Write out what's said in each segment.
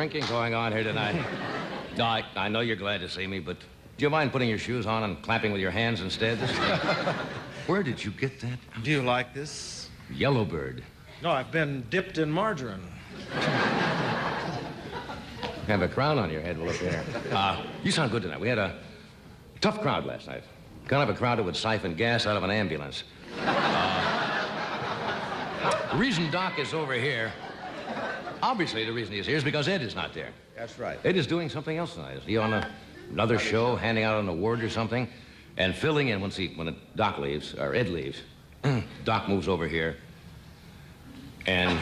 drinking going on here tonight. No, I know you're glad to see me, but do you mind putting your shoes on and clapping with your hands instead? Where did you get that? Do you like this? Yellowbird. No, I've been dipped in margarine. You have a crown on your head. Well, look here. You sound good tonight. We had a tough crowd last night. Kind of a crowd that would siphon gas out of an ambulance. The reason Doc is over here, obviously the reason he's here is because Ed is not there. That's right. Ed is doing something else tonight. Is he on another show, handing out an award or something? And filling in when Doc leaves, or Ed leaves, Doc moves over here. And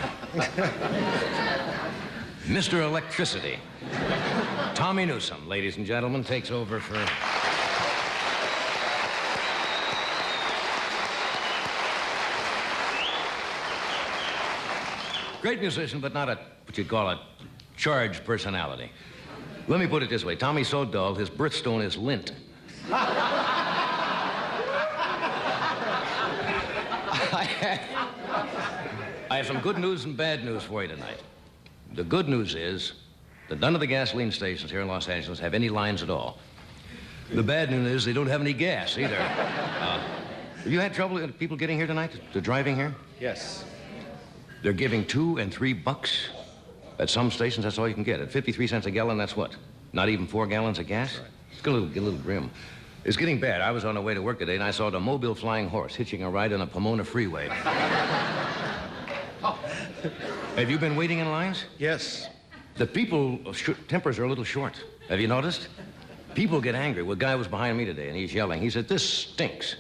Mr. Electricity, Tommy Newsom, ladies and gentlemen, takes over for... Great musician, but not what you'd call a charged personality. Let me put it this way. Tommy's so dull, his birthstone is lint. I have some good news and bad news for you tonight. The good news is that none of the gasoline stations here in Los Angeles have any lines at all. The bad news is they don't have any gas either. Have you had trouble with people getting here tonight, to driving here? Yes. They're giving $2 and $3. At some stations, that's all you can get. At 53 cents a gallon, that's what? Not even 4 gallons of gas? Right. It's get a little grim. It's getting bad. I was on the way to work today, and I saw the Mobile Flying Horse hitching a ride on the Pomona Freeway. Have you been waiting in lines? Yes. The people, tempers are a little short. Have you noticed? People get angry. Well, a guy was behind me today, and he's yelling. He said, "This stinks."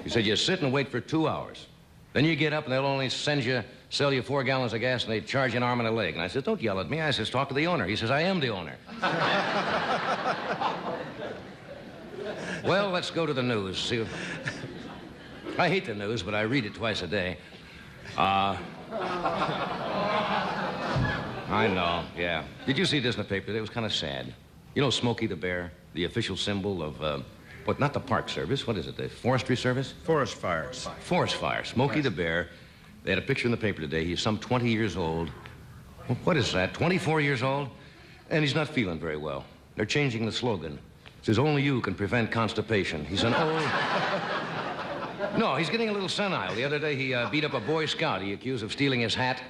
He said, "You sit and wait for 2 hours. Then you get up, and they'll only sell you 4 gallons of gas, and they charge you an arm and a leg." And I said, "Don't yell at me." I says, "Talk to the owner." He says, "I am the owner." Well, let's go to the news. See, I hate the news, but I read it twice a day. I know, yeah. Did you see this in the paper today? It was kind of sad. You know Smokey the Bear, the official symbol of, not the Park Service. What is it, the Forestry Service? Forest fires. Forest fire. Smokey the Bear. They had a picture in the paper today. He's some 20 years old. What is that, 24 years old? And he's not feeling very well. They're changing the slogan. It says, "Only you can prevent constipation." He's an old... No, he's getting a little senile. The other day, he beat up a Boy Scout he accused of stealing his hat.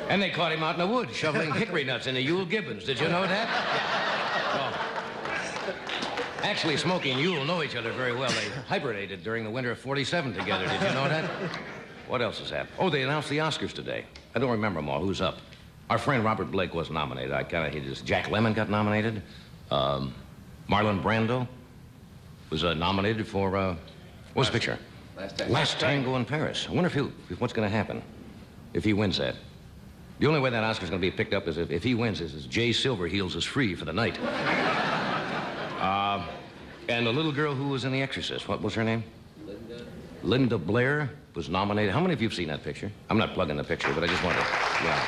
And they caught him out in the woods shoveling hickory nuts into Yule Gibbons. Did you know that? Oh. Actually, Smokey and Yule know each other very well. They hibernated during the winter of '47 together. Did you know that? What else has happened? Oh, they announced the Oscars today. I don't remember them all. Who's up? Our friend Robert Blake was nominated. I kind of hate this. Jack Lemmon got nominated. Marlon Brando was nominated for, what's the picture? Last Tango in Paris. I wonder if what's going to happen if he wins that. The only way that Oscar's going to be picked up is if he wins is Jay Silverheels is free for the night. And the little girl who was in The Exorcist, what was her name? Linda Blair was nominated. How many of you have seen that picture? I'm not plugging the picture, but I just wanted to, yeah.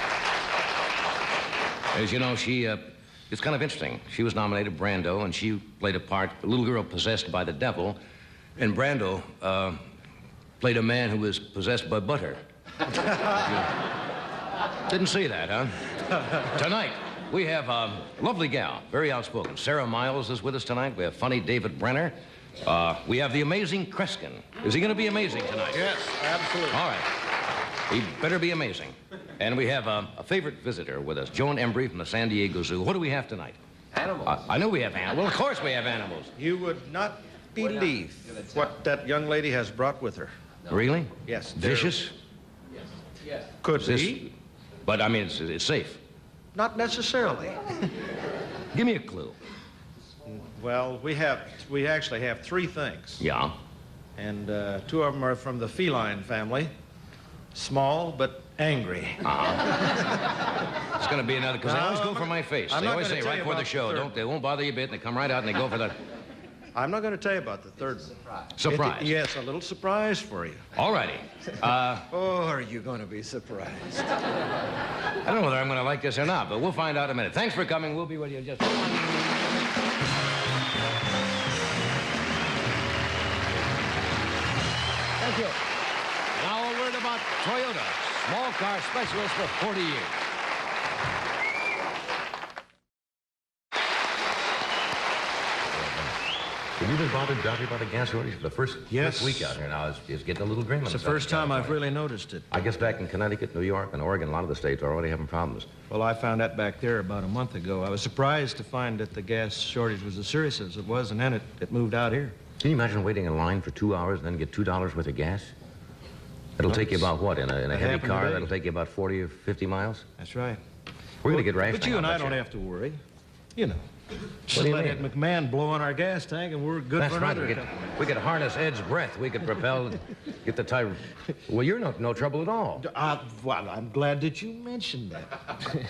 As you know, it's kind of interesting. She was nominated, Brando, and she played a part, a little girl possessed by the devil, and Brando played a man who was possessed by butter. Didn't see that, huh? Tonight, we have a lovely gal, very outspoken. Sarah Miles is with us tonight. We have funny David Brenner. We have the amazing Kreskin. Is he going to be amazing tonight? Yes, absolutely. All right. He better be amazing. And we have a favorite visitor with us, Joan Embry from the San Diego Zoo. What do we have tonight? Animals. I know we have animals. Well, of course we have animals. You would not believe what that young lady has brought with her. No. Really? Yes. Vicious? Yes. Yes. Could be. But, I mean, it's safe. Not necessarily. Give me a clue. Well, we actually have 3 things. Yeah. And 2 of them are from the feline family. Small, but angry. It's going to be another, because they always go for my face. They always say right before the show, they won't bother you a bit, and they come right out and they go for the... I'm not going to tell you about the third one. Surprise. Yes, a little surprise for you. All righty. Oh, are you going to be surprised? I don't know whether I'm going to like this or not, but we'll find out in a minute. Thanks for coming. We'll be with you in just a moment. Thank you. Now a word about Toyota, small car specialist for 40 years. Have you been bothered, Doctor, about the gas shortage for the first week out here now? It's getting a little grim. It's the first time I've really noticed it. I guess back in Connecticut, New York, and Oregon, a lot of the states are already having problems. Well, I found that back there about a month ago. I was surprised to find that the gas shortage was as serious as it was, and then it moved out here. Can you imagine waiting in line for 2 hours and then get $2 worth of gas? That'll take you about what? In a heavy car, that'll take you about 40 or 50 miles? That's right. We're going to get rationing. But you and I don't have to worry. You know. What do you let mean? Ed McMahon blow on our gas tank, and we're good That's for right. another. We could harness Ed's breath. We could propel, get the tire. Well, you're no trouble at all. Well, I'm glad that you mentioned that. In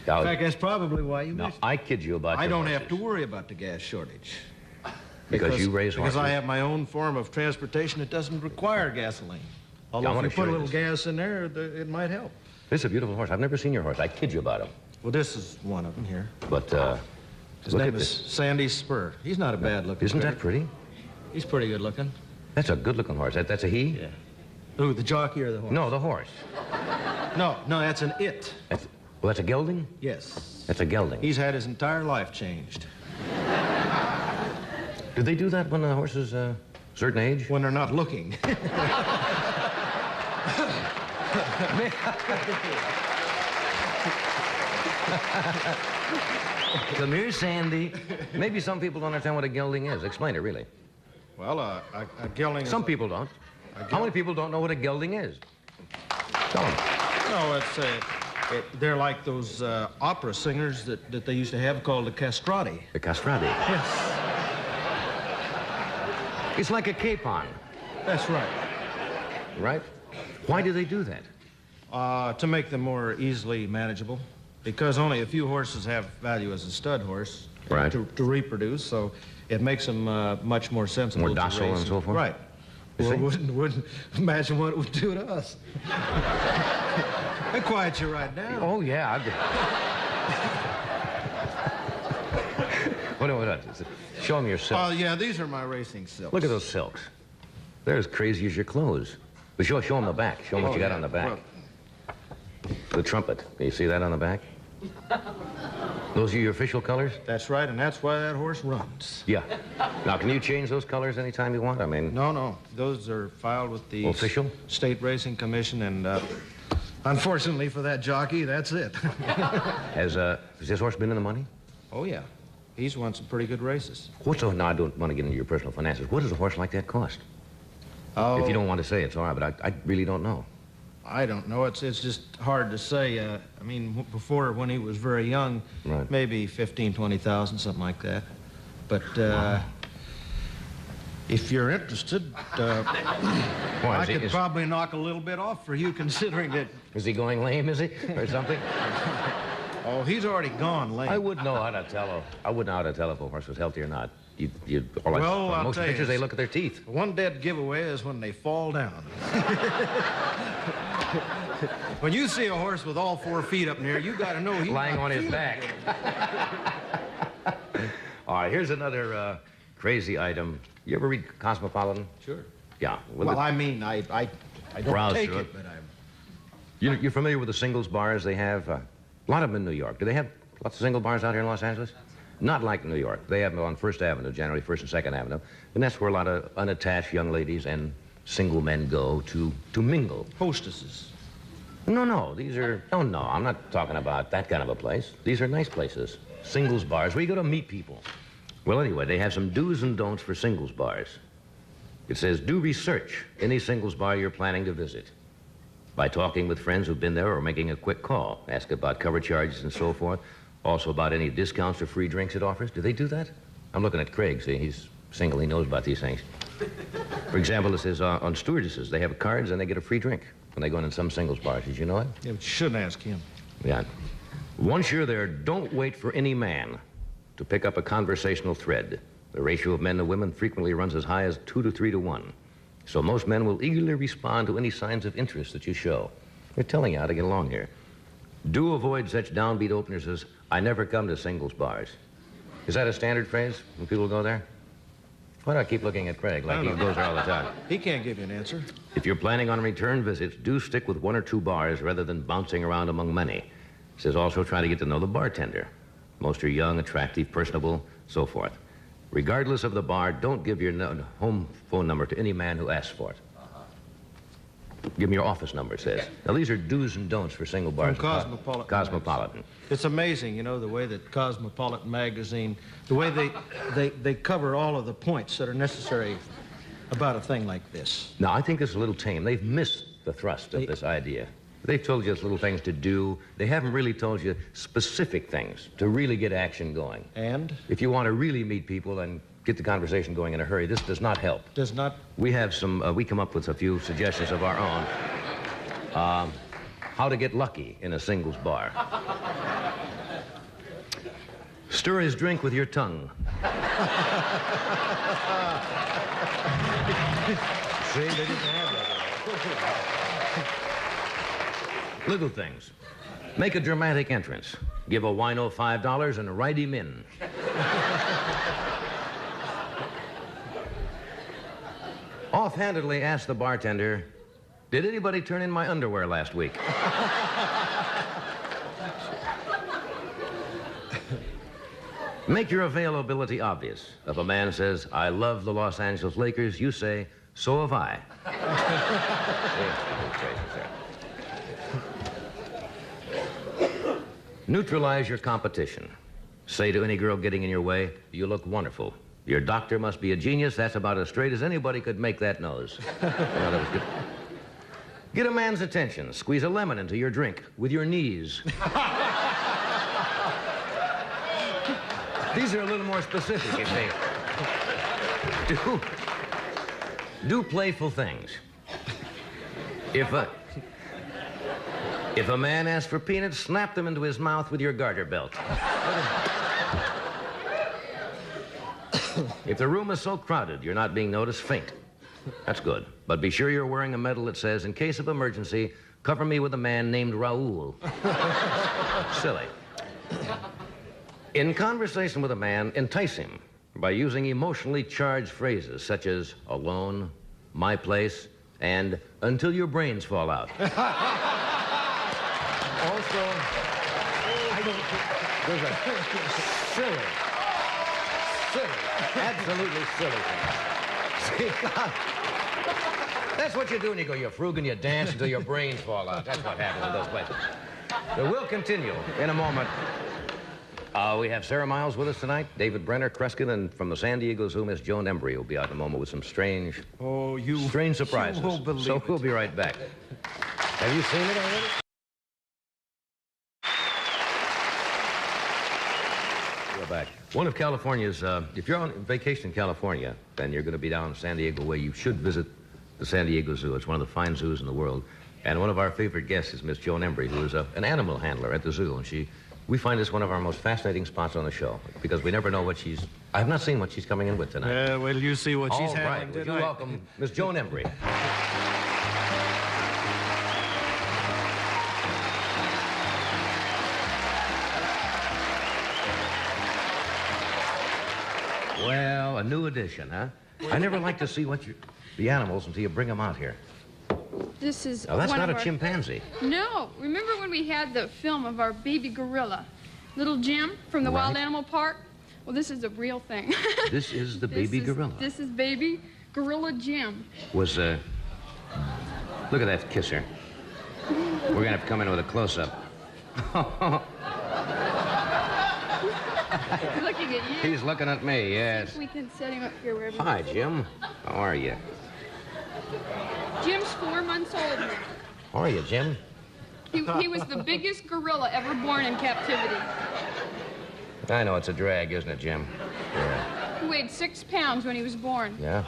Now, fact, that's probably why you now, mentioned I kid you about I your don't horses. have to worry about the gas shortage. Because you raise horses? Because I have my own form of transportation that doesn't require gasoline. Although I wanna if you put show a you little gas in there, it might help. This is a beautiful horse. I've never seen your horse. I kid you about him. Well, this is one of them here. But, His look name at is this. Sandy Spur. He's not a bad looking. Isn't that pretty? He's pretty good looking. That's a good-looking horse. That's a he? Yeah. Who, the jockey or the horse? No, the horse. No, that's an it. Well, that's a gelding? Yes. That's a gelding. He's had his entire life changed. Do they do that when the horse is a certain age? When they're not looking. Come here, Sandy. Maybe some people don't understand what a gelding is. Explain it, really. Well, a gelding is Some people don't. How many people don't know what a gelding is? Tell them. No, they're like those opera singers that they used to have called the castrati. The castrati. Yes. It's like a capon, That's right. right? Why do they do that? To make them more easily manageable. Because only a few horses have value as a stud horse Right. to reproduce, so it makes them much more sensible. More to docile raise. and so forth? Right. You Well, see? wouldn't imagine what it would do to us. They quiet you right down. Oh, yeah. What? Show them your silk. Oh, yeah, these are my racing silks. Look at those silks. They're as crazy as your clothes. But show them the back. Show them what you got on the back. Well, The trumpet. Can you see that on the back? Those are your official colors? that's right, and that's why that horse runs. Yeah. Now, can you change those colors anytime you want? I mean, No. Those are filed with the Official? State Racing Commission, and unfortunately for that jockey, that's it. has this horse been in the money? Oh, yeah. He's won some pretty good races. Now, I don't want to get into your personal finances. What does a horse like that cost? Oh, If you don't want to say, it's all right, but I really don't know. I don't know. It's just hard to say. I mean, before, when he was very young, Right. maybe 15, 20,000, something like that. But if you're interested, Why, I could probably knock a little bit off for you, considering that. Is he going lame, is he? Or something? Oh, he's already gone lame. I wouldn't know how to tell. I wouldn't know how to tell if a horse was healthy or not. Well, I'll most tell you, pictures, they look at their teeth. One dead giveaway is when they fall down. When you see a horse with all 4 feet up in the air, you got to know he's Lying not on his feeling back. it. All right, here's another crazy item. You ever read Cosmopolitan? Sure. Yeah. Well, I mean, I don't Browse take through it, it. but I'm. You're familiar with the singles bars they have? A lot of them in New York. Do they have lots of single bars out here in Los Angeles? Not like New York. They have them on First Avenue, generally First and Second Avenue. And that's where a lot of unattached young ladies and single men go to mingle. Hostesses. No, these are... No, I'm not talking about that kind of a place. These are nice places. Singles bars, where you go to meet people. Well, anyway, they have some do's and don'ts for singles bars. It says, do research any singles bar you're planning to visit by talking with friends who've been there or making a quick call. Ask about cover charges and so forth. Also about any discounts or free drinks it offers. Do they do that? I'm looking at Craig. See, he's single. He knows about these things. For example, it says on stewardesses, they have cards and they get a free drink when they go in some singles bars. Did you know that? Yeah, but you shouldn't ask him. Yeah. Once you're there, don't wait for any man to pick up a conversational thread. The ratio of men to women frequently runs as high as 2 to 3 to 1. So most men will eagerly respond to any signs of interest that you show. They're telling you how to get along here. Do avoid such downbeat openers as, I never come to singles bars. Is that a standard phrase when people go there? Why do I keep looking at Craig like he goes there all the time? He can't give you an answer. If you're planning on return visits, do stick with 1 or 2 bars rather than bouncing around among many. He says also try to get to know the bartender. Most are young, attractive, personable, so forth. Regardless of the bar, don't give your home phone number to any man who asks for it. Give him your office number, it says. Now, these are do's and don'ts for single bars. From Cosmopolitan. Cosmopolitan. It's amazing, you know, the way that Cosmopolitan magazine, the way they cover all of the points that are necessary about a thing like this. Now, I think this is a little tame. They've missed the thrust of this idea. They've told you little things to do. They haven't really told you specific things to really get action going. And? If you want to really meet people and get the conversation going in a hurry, this does not help. Does not? We have some, we come up with a few suggestions of our own. How to get lucky in a singles bar. Stir his drink with your tongue. See, they didn't have that. Little things. Make a dramatic entrance. Give a wino $5 and write him in. Offhandedly ask the bartender, did anybody turn in my underwear last week? Make your availability obvious. If a man says, I love the Los Angeles Lakers, you say, so have I. Neutralize your competition. Say to any girl getting in your way, you look wonderful. Your doctor must be a genius. That's about as straight as anybody could make that nose. Well, that was good. Get a man's attention. Squeeze a lemon into your drink with your knees. These are a little more specific, you see. Do playful things. If a man asks for peanuts, snap them into his mouth with your garter belt. If the room is so crowded you're not being noticed, faint. That's good. But be sure you're wearing a medal that says, in case of emergency, cover me with a man named Raoul. Silly. In conversation with a man, entice him by using emotionally charged phrases such as alone, my place, and until your brains fall out. Also, there's a silly, absolutely silly thing. See, that's what you do when you go, you frug and you dance until your brains fall out. That's what happens in those places. So we'll continue in a moment. We have Sarah Miles with us tonight, David Brenner, Kreskin, and from the San Diego Zoo, Miss Joan Embry will be out in a moment with some strange surprises. You won't believe so it. we'll be right back. Have you seen it already? Back. One of California's, if you're on vacation in California, then you're going to be down San Diego way. You should visit the San Diego Zoo. It's one of the fine zoos in the world. And one of our favorite guests is Miss Joan Embry, who is an animal handler at the zoo. And we find this one of our most fascinating spots on the show because we never know what I have not seen what she's coming in with tonight. Well, you see what she's handling having tonight. tonight. Would you welcome Miss Joan Embry. Well, a new addition, huh? I never like to see the animals until you bring them out here. This is Now, that's one not of a our... chimpanzee. No. Remember when we had the film of our baby gorilla, little Jim from the Wild Animal Park? Well, this is a real thing. This is the baby gorilla. This is baby gorilla Jim. Look at that kisser. We're going to have to come in with a close-up. He's looking at you. He's looking at me, yes. We can set him up here wherever. Hi, Jim. How are you? Jim's 4 months old now. How are you, Jim? He was the biggest gorilla ever born in captivity. I know it's a drag, isn't it, Jim? Yeah. He weighed 6 pounds when he was born. Yeah?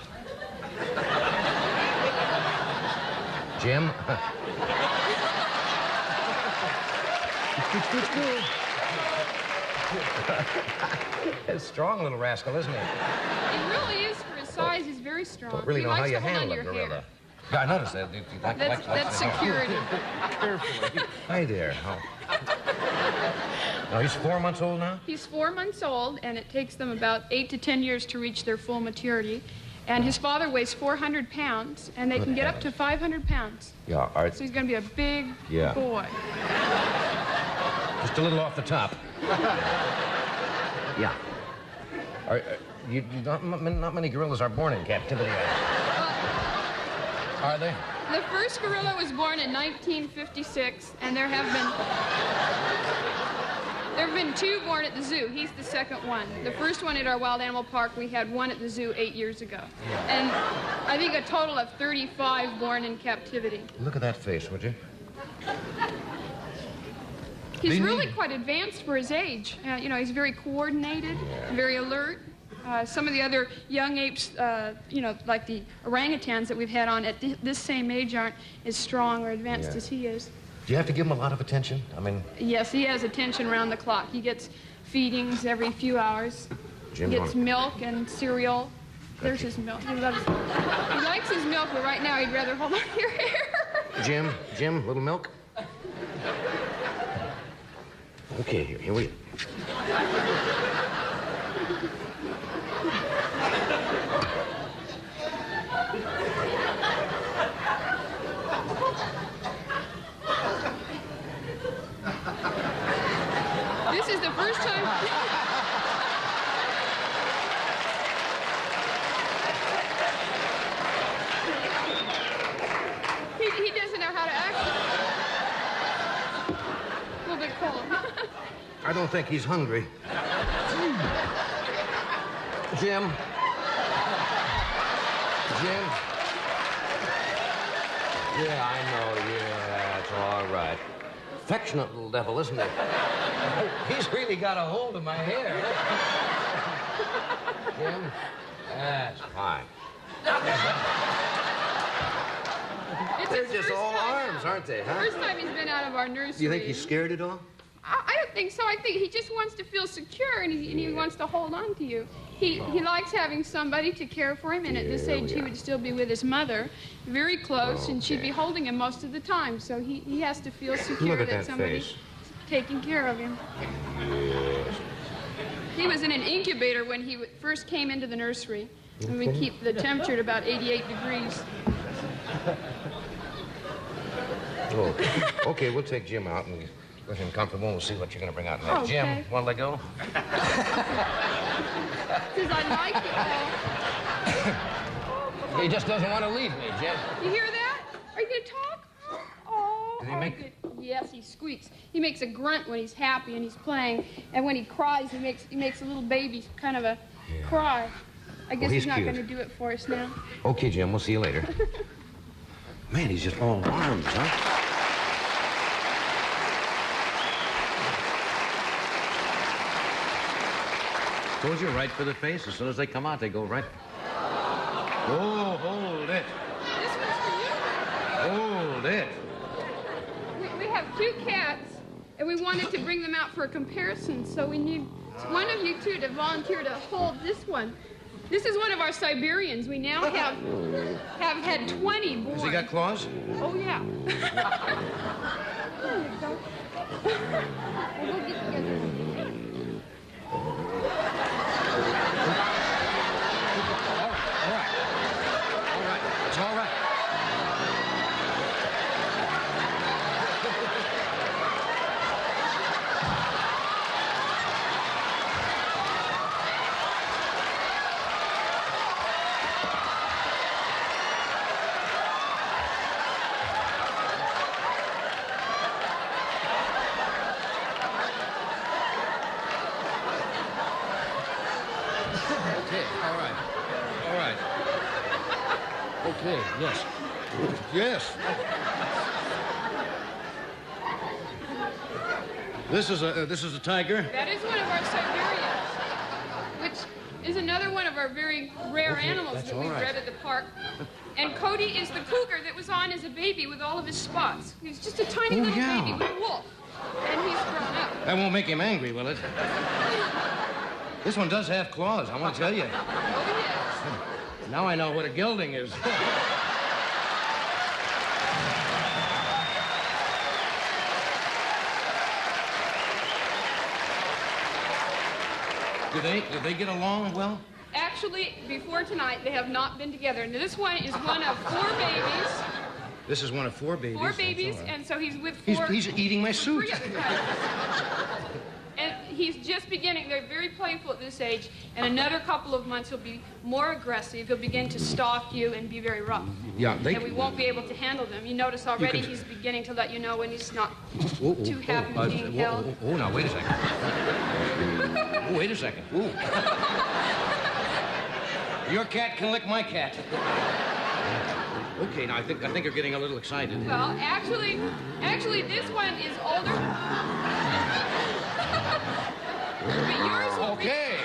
Jim? That's a strong little rascal, isn't he? He really is for his size. He's very strong. Don't really he know how likes you to hold handle on a your gorilla. hair. Yeah, I noticed that. That's security. Carefully. Hi there. Oh, he's 4 months old now? He's 4 months old, and it takes them about 8 to 10 years to reach their full maturity. And his father weighs 400 pounds, and they can get up to 500 pounds. Yeah, So he's going to be a big boy. Just a little off the top. Yeah. Not many gorillas are born in captivity. Are they? The first gorilla was born in 1956, and there have been 2 born at the zoo. He's the second one. The first one at our wild animal park, we had 1 at the zoo 8 years ago. And I think a total of 35 born in captivity. Look at that face, would you? He's really quite advanced for his age. He's very coordinated, very alert. Some of the other young apes, like the orangutans that we've had on at this same age aren't as strong or advanced as he is. Do you have to give him a lot of attention? I mean... Yes, he has attention around the clock. He gets feedings every few hours. Jim, he gets milk and cereal. There's his milk. He likes his milk, but right now he'd rather hold on to your hair. Jim, little milk? Okay, here we go. This is the first time... he doesn't know how to act. A little bit cold. I don't think he's hungry. Jim. Yeah, I know. Yeah, it's all right. Affectionate little devil, isn't he? He's really got a hold of my hair. Jim, that's fine. They're just all arms, aren't they, huh? First time he's been out of our nursery. Do you think he's scared at all? I don't think so. I think he just wants to feel secure, and he wants to hold on to you. He likes having somebody to care for him, and at this age he would still be with his mother, very close, and she'd be holding him most of the time. So he has to feel secure that somebody's taking care of him. Yes. He was in an incubator when he first came into the nursery, and we keep the temperature at about 88 degrees. Oh, okay, we'll take Jim out and get him comfortable, and we'll see what you're going to bring out next. Okay. Jim, want to let go? Because I like it. He just doesn't want to leave me, Jim. You hear that? Are you going to talk? Oh. Did he make... Good. Yes, he squeaks. He makes a grunt when he's happy and he's playing, and when he cries, he makes a little baby kind of a cry. I guess he's not going to do it for us now. Okay, Jim, we'll see you later. Man, he's just all arms, huh? Suppose you're right for the face. As soon as they come out, they go right. Oh, hold it. This one's for you. Hold it. We have 2 cats, and we wanted to bring them out for a comparison, so we need one of you 2 to volunteer to hold this one. This is one of our Siberians. We now have had 20 born. Has he got claws? Oh, yeah. There you go. We'll get together. All right. It's all right. Okay, yes. Yes. This is a tiger. That is one of our Siberians, which is another one of our very rare animals that we've bred at the park. And Cody is the cougar that was on as a baby with all of his spots. He's just a tiny little baby with a wolf, and he's grown up. That won't make him angry, will it? This one does have claws, I want to tell you. Oh, yes. Now I know what a gelding is. Do they get along well? Actually, before tonight, they have not been together. And this one is one of 4 babies. This is one of 4 babies. 4 babies, and so he's with 4. He's eating my suit. 3 other cousins. And he's just beginning. They're very playful at this age. In another couple of months, he'll be more aggressive. He'll begin to stalk you and be very rough. Yeah, and we won't be able to handle them. You notice already he's beginning to let you know when he's not too happy being held. Oh, now, wait a second. Oh, wait a second. Ooh. Your cat can lick my cat. Okay, now I think you're getting a little excited. Well, actually, this one is older. But yours will Okay,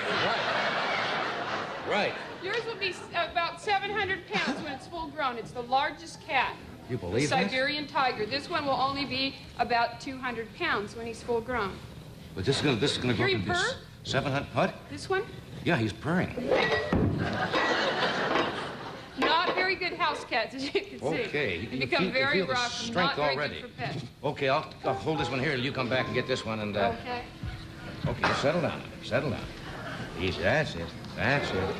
right. Yours will be about 700 pounds when it's full grown. It's the largest cat. You believe the that? Siberian tiger. This one will only be about 200 pounds when he's full grown. But this is gonna go Hear to he this purr? 700. What? This one? Yeah, he's purring. Not very good house cats, as you can see. Okay. They become very feel the rough and strength not very already. good for pets. Okay, I'll hold this one here, and you come back and get this one, and Okay. Okay, settle down. Settle down. Easy. That's it. That's it. Okay.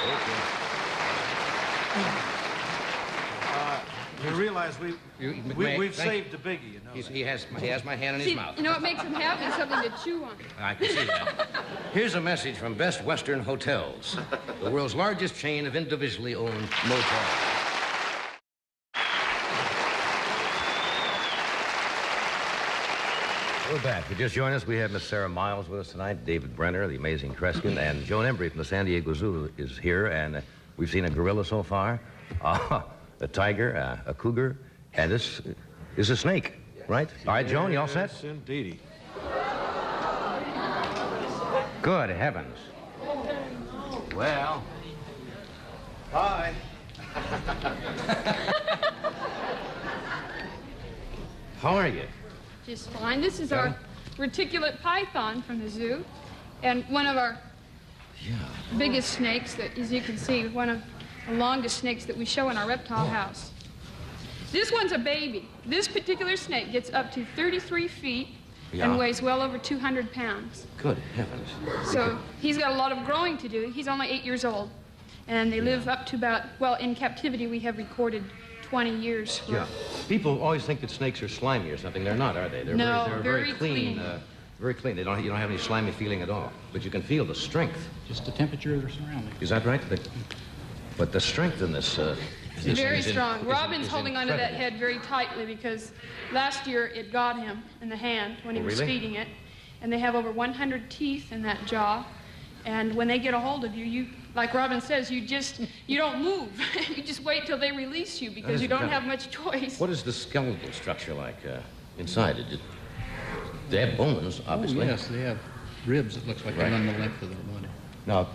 Okay. You realize we've Thank saved the biggie, you know. He has my hand in his See, mouth. you know what makes him happy? Something to chew on. I can see that. Here's a message from Best Western Hotels, the world's largest chain of individually owned motels. We're back. If you just joined us, we have Miss Sarah Miles with us tonight, David Brenner, the amazing Kreskin, and Joan Embry from the San Diego Zoo is here, and we've seen a gorilla so far, a tiger, a cougar, and this is a snake, right? All right, Joan, you all set? Yes, indeedy. Good heavens. Well, Hi. How are you? Just fine. This is our reticulate python from the zoo, and one of our biggest snakes that, as you can see, one of the longest snakes that we show in our reptile house. This one's a baby. This particular snake gets up to 33 feet and weighs well over 200 pounds. good heavens. So he's got a lot of growing to do. He's only 8 years old, and they live up to about, well, in captivity we have recorded 20 years. For, People always think that snakes are slimy or something. They're not, are they? They're No, they're very clean. Very clean. You don't have any slimy feeling at all. But you can feel the strength. Just the temperature of their surroundings. Is that right? But the strength in this. Very strong. Robin's holding onto that head very tightly because last year it got him in the hand when he was feeding it. And they have over 100 teeth in that jaw. And when they get a hold of you, like Robin says, you don't move. You just wait till they release you because you don't have much choice. What is the skeletal structure like inside? They have bones, obviously. Oh, yes, they have ribs that looks like they run the length of their body. Now,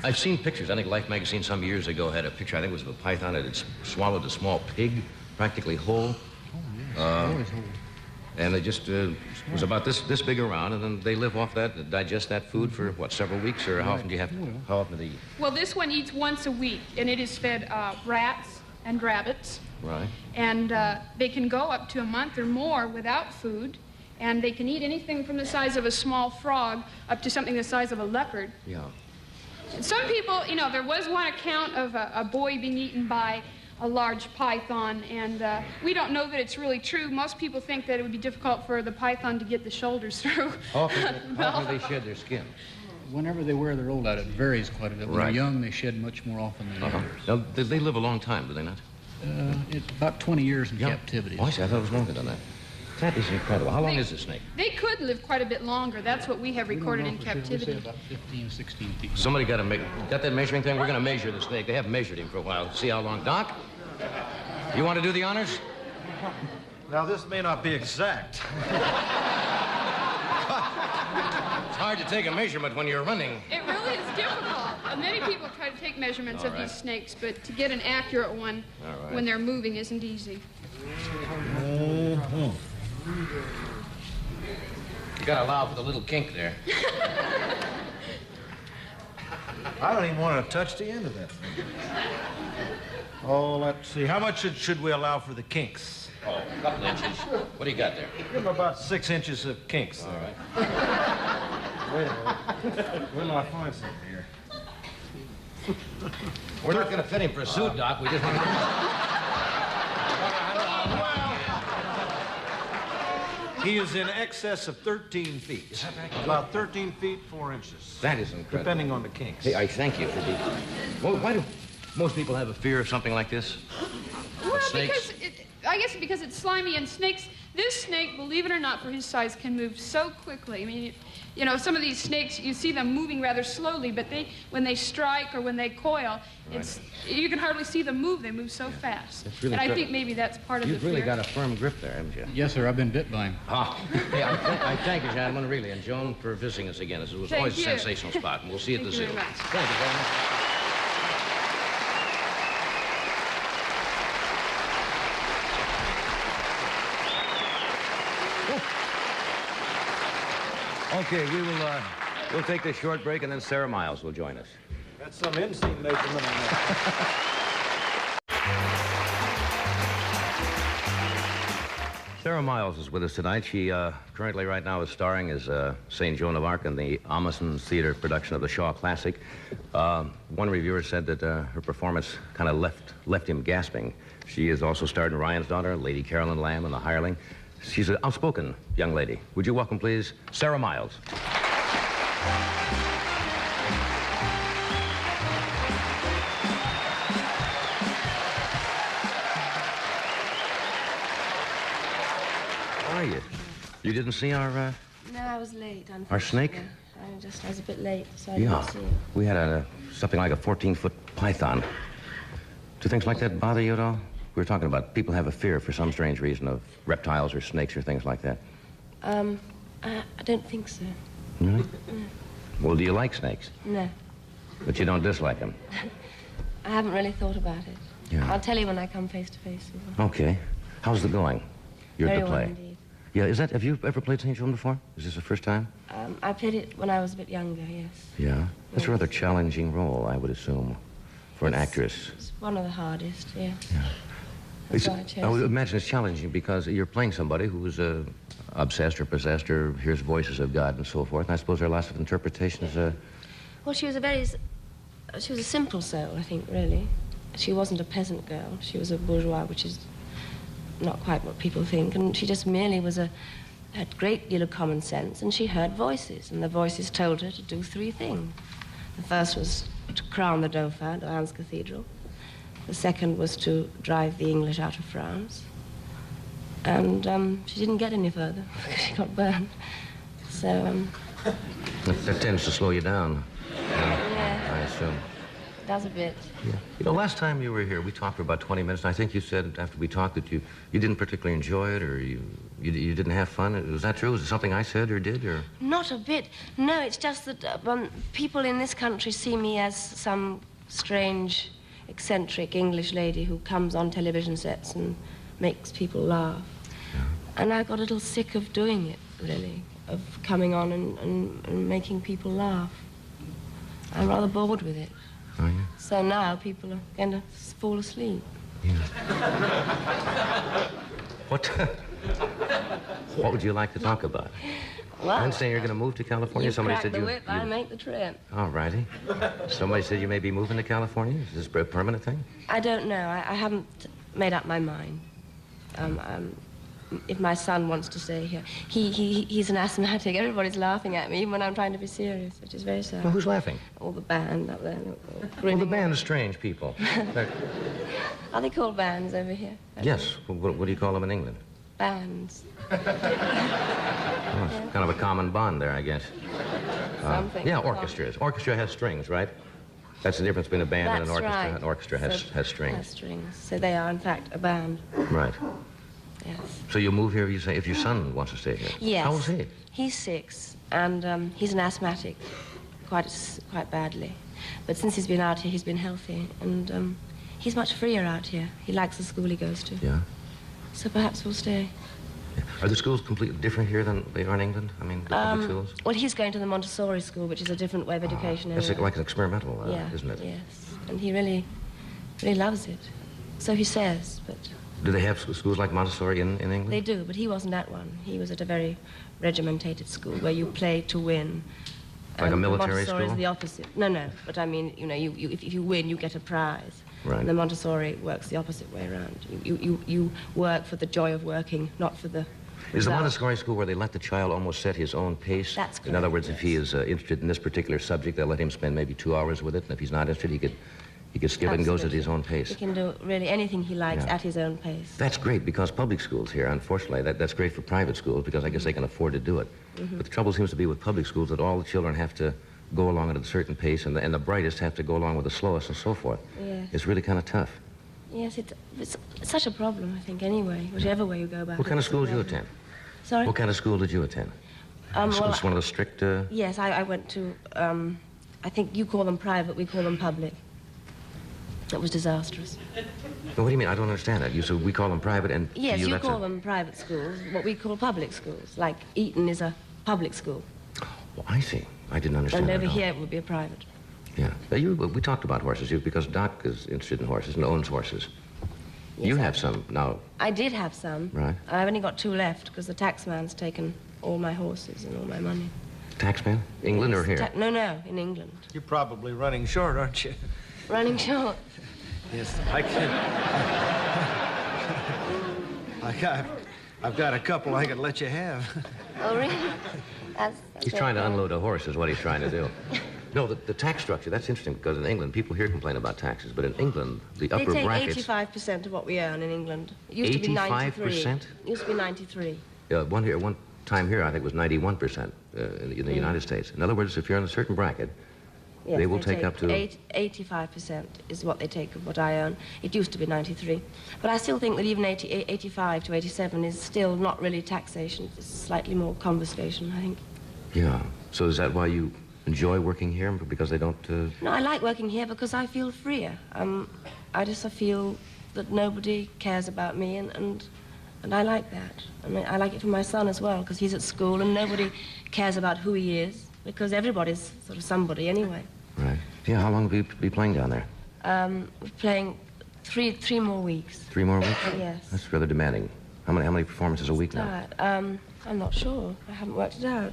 I've seen pictures. I think Life magazine some years ago had a picture. I think it was of a python that had swallowed a small pig, practically whole. Oh, yes, always whole. And they just was about this big around, and then they live off that, digest that food for what, several weeks, or how often do you have? How often do they eat? Well, this one eats once a week, and it is fed rats and rabbits. Right. And they can go up to a month or more without food, and they can eat anything from the size of a small frog up to something the size of a leopard. Yeah. Some people, you know, there was one account of a boy being eaten by a large python, and we don't know that it's really true. Most people think that it would be difficult for the python to get the shoulders through. How often do they shed their skin? Whenever they wear their old out, it varies quite a bit. When Right. they're young, they shed much more often than others. Now, they live a long time, do they not? It's about 20 years in captivity. Oh, I see. I thought it was longer than that. That is incredible. How long is this snake? They could live quite a bit longer. That's what we have We don't recorded know in for sure. We say captivity. about 15, 16 feet. Somebody got that measuring thing? We're going to measure the snake. They haven't measured him for a while. See how long. Doc, you want to do the honors? Now, this may not be exact. It's hard to take a measurement when you're running. It really is difficult. Many people try to take measurements of these snakes, but to get an accurate one when they're moving isn't easy. You got to allow for the little kink there. I don't even want to touch the end of that thing. Oh, let's see. How much should we allow for the kinks? Oh, a couple inches. What do you got there? Give him about 6 inches of kinks. All right. Wait a minute. Where do I find something here? We're not going to fit him for a suit, Doc. We just want to... He is in excess of 13 feet. Is that right? About 13 feet, 4 inches. That is incredible. Depending on the kinks. Hey, I thank you for being... Well, why do most people have a fear of something like this? Well, Snakes? I guess because it's slimy and snakes. This snake, believe it or not, for his size, can move so quickly. I mean, you know, some of these snakes, you see them moving rather slowly, but when they strike or when they coil, you can hardly see them move. They move so fast. That's really and I true. think maybe that's part of You've the fear. really got a firm grip there, haven't you? Yes, sir. I've been bit by him. Ah, hey, I thank you, gentlemen, really, and Joan for visiting us again. This was Thank always a you. sensational spot, and we'll see you at the Thank you zoo. very much. Thank you, gentlemen. Okay, we'll take this short break, and then Sarah Miles will join us. That's some inseam measurement on that. Sarah Miles is with us tonight. She currently right now is starring as St. Joan of Arc in the Amundsen Theater production of the Shaw Classic. One reviewer said that her performance kind of left him gasping. She is also starred in Ryan's Daughter, Lady Carolyn Lamb, and The Hireling. She's an outspoken young lady. Would you welcome, please, Sarah Miles? How are you? You didn't see our... No, I was late, unfortunately. Our snake? I was a bit late, so I Yeah, didn't see it. we had something like a 14-foot python. Do things like that bother you at all? We were talking about people have a fear for some strange reason of reptiles or snakes or things like that. I don't think so. Really? Well, do you like snakes? No. But you don't dislike them? I haven't really thought about it. Yeah. I'll tell you when I come face to face with them. Okay. How's it going? You're Very at the well play. indeed. Yeah, have you ever played St. Joan before? Is this the first time? I played it when I was a bit younger, yes. Yeah. That's a Yes. rather challenging role, I would assume, for an actress. It's one of the hardest, yes. Yeah. That's why I chose I would it. imagine it's challenging because you're playing somebody who's obsessed or possessed or hears voices of God and so forth. And I suppose there are lots of interpretations. Well, she was a simple soul, I think, really. She wasn't a peasant girl. She was a bourgeois, which is not quite what people think. And she just merely had a great deal of common sense, and she heard voices, and the voices told her to do 3 things. The first was to crown the Dauphin at Reims Cathedral. The second was to drive the English out of France. And she didn't get any further because she got burned. So, That tends to slow you down, yeah, I assume. it does a bit. Yeah. You know, last time you were here, we talked for about 20 minutes, and I think you said after we talked that you didn't particularly enjoy it, or you didn't have fun. Was that true? Was it something I said or did, or? Not a bit. No, it's just that people in this country see me as some strange, eccentric English lady who comes on television sets and makes people laugh. Yeah. And I got a little sick of doing it, really, of coming on and making people laugh. I'm rather bored with it. Oh, yeah? So now people are going to fall asleep. Yeah. What would you like to talk about? Well, I'm saying you're going to move to California. you Somebody crack said the whip, I make the trip. All righty. Somebody said you may be moving to California. Is this a permanent thing? I don't know. I haven't made up my mind. If my son wants to stay here. He's an asthmatic. Everybody's laughing at me even when I'm trying to be serious, which is very sad. Well, who's laughing? All the band up there. Well, the band is strange people. Are they called bands over here? Yes. What do you call them in England? Bands. Oh, it's kind of a common bond there, I guess. Something. Yeah, orchestras. Orchestra has strings, right? That's the difference between a band and an That's orchestra. right. An orchestra has strings. Has strings. So they are, in fact, a band. Right. Yes. So you'll move here, you say, if your son wants to stay here? Yes. How old is he? He's 6, and he's an asthmatic, quite badly. But since he's been out here, he's been healthy, and he's much freer out here. He likes the school he goes to. Yeah. So perhaps we'll stay. Yeah. Are the schools completely different here than they are in England? I mean, the public schools? Well, he's going to the Montessori school, which is a different way of education. It's anyway. like an experimental, Yeah, isn't it? Yes, and he really loves it. So he says, but Do they have schools like Montessori in England? They do, but he wasn't at one. He was at a very regimentated school where you play to win. Like a military Montessori school? is the opposite. No, but I mean, you know, if you win, you get a prize. Right. And the Montessori works the opposite way around. You work for the joy of working, not for the... Is the result. Montessori school where they let the child almost set his own pace? That's In other correct, words, if he is interested in this particular subject, they'll let him spend maybe 2 hours with it, and if he's not interested, he could skip it and goes at his own pace. He can do really anything he likes Yeah. at his own pace. That's great, because public schools here, unfortunately, that's great for private schools, because I guess they can afford to do it. Mm-hmm. But the trouble seems to be with public schools that all the children have to go along at a certain pace, and the brightest have to go along with the slowest, and so forth. Yes. It's really kind of tough. Yes, it's such a problem, I think, anyway, whichever way you go about it. What kind of it's a school did you problem. attend? Sorry? What kind of school did you attend? Well, It's one of those strict... yes, I went to, I think you call them private, we call them public. It was disastrous. What do you mean? I don't understand that. You said we call them private, and to Yes, you that's call them private schools, what we call public schools. Like Eton is a public school, Oh, I see. I didn't understand and that over at all. here it would be a private. Yeah. We talked about horses, because Doc is interested in horses and owns horses. Yes, You I- have some now. I did have some. Right. I've only got 2 left because the taxman's taken all my horses and all my money. Taxman? England or here? No, in England. You're probably running short, aren't you? Running short. Yes, I can. I've got a couple I could let you have. Oh, really? That's He's trying to unload a horse is what he's trying to do. No, the tax structure, that's interesting, because in England, people here complain about taxes, but in England, the They upper take brackets... 85% of what we earn in England. It used to be 93. 85%? It used to be 93. One time here, I think, was 91% in the United States. In other words, if you're in a certain bracket, Yes, they will take up to... 85% is what they take of what I earn. It used to be 93. But I still think that even 85 to 87 is still not really taxation. It's slightly more confiscation, I think. Yeah. So is that why you enjoy working here? Because they don't... No, I like working here because I feel freer. I just feel that nobody cares about me, and I like that. I mean, I like it for my son as well, because he's at school and nobody cares about who he is, because everybody's sort of somebody anyway. Right. Yeah, how long will you be playing down there? We're playing three more weeks. 3 more weeks? Yes. That's rather demanding. How many performances a week now? I'm not sure. I haven't worked it out.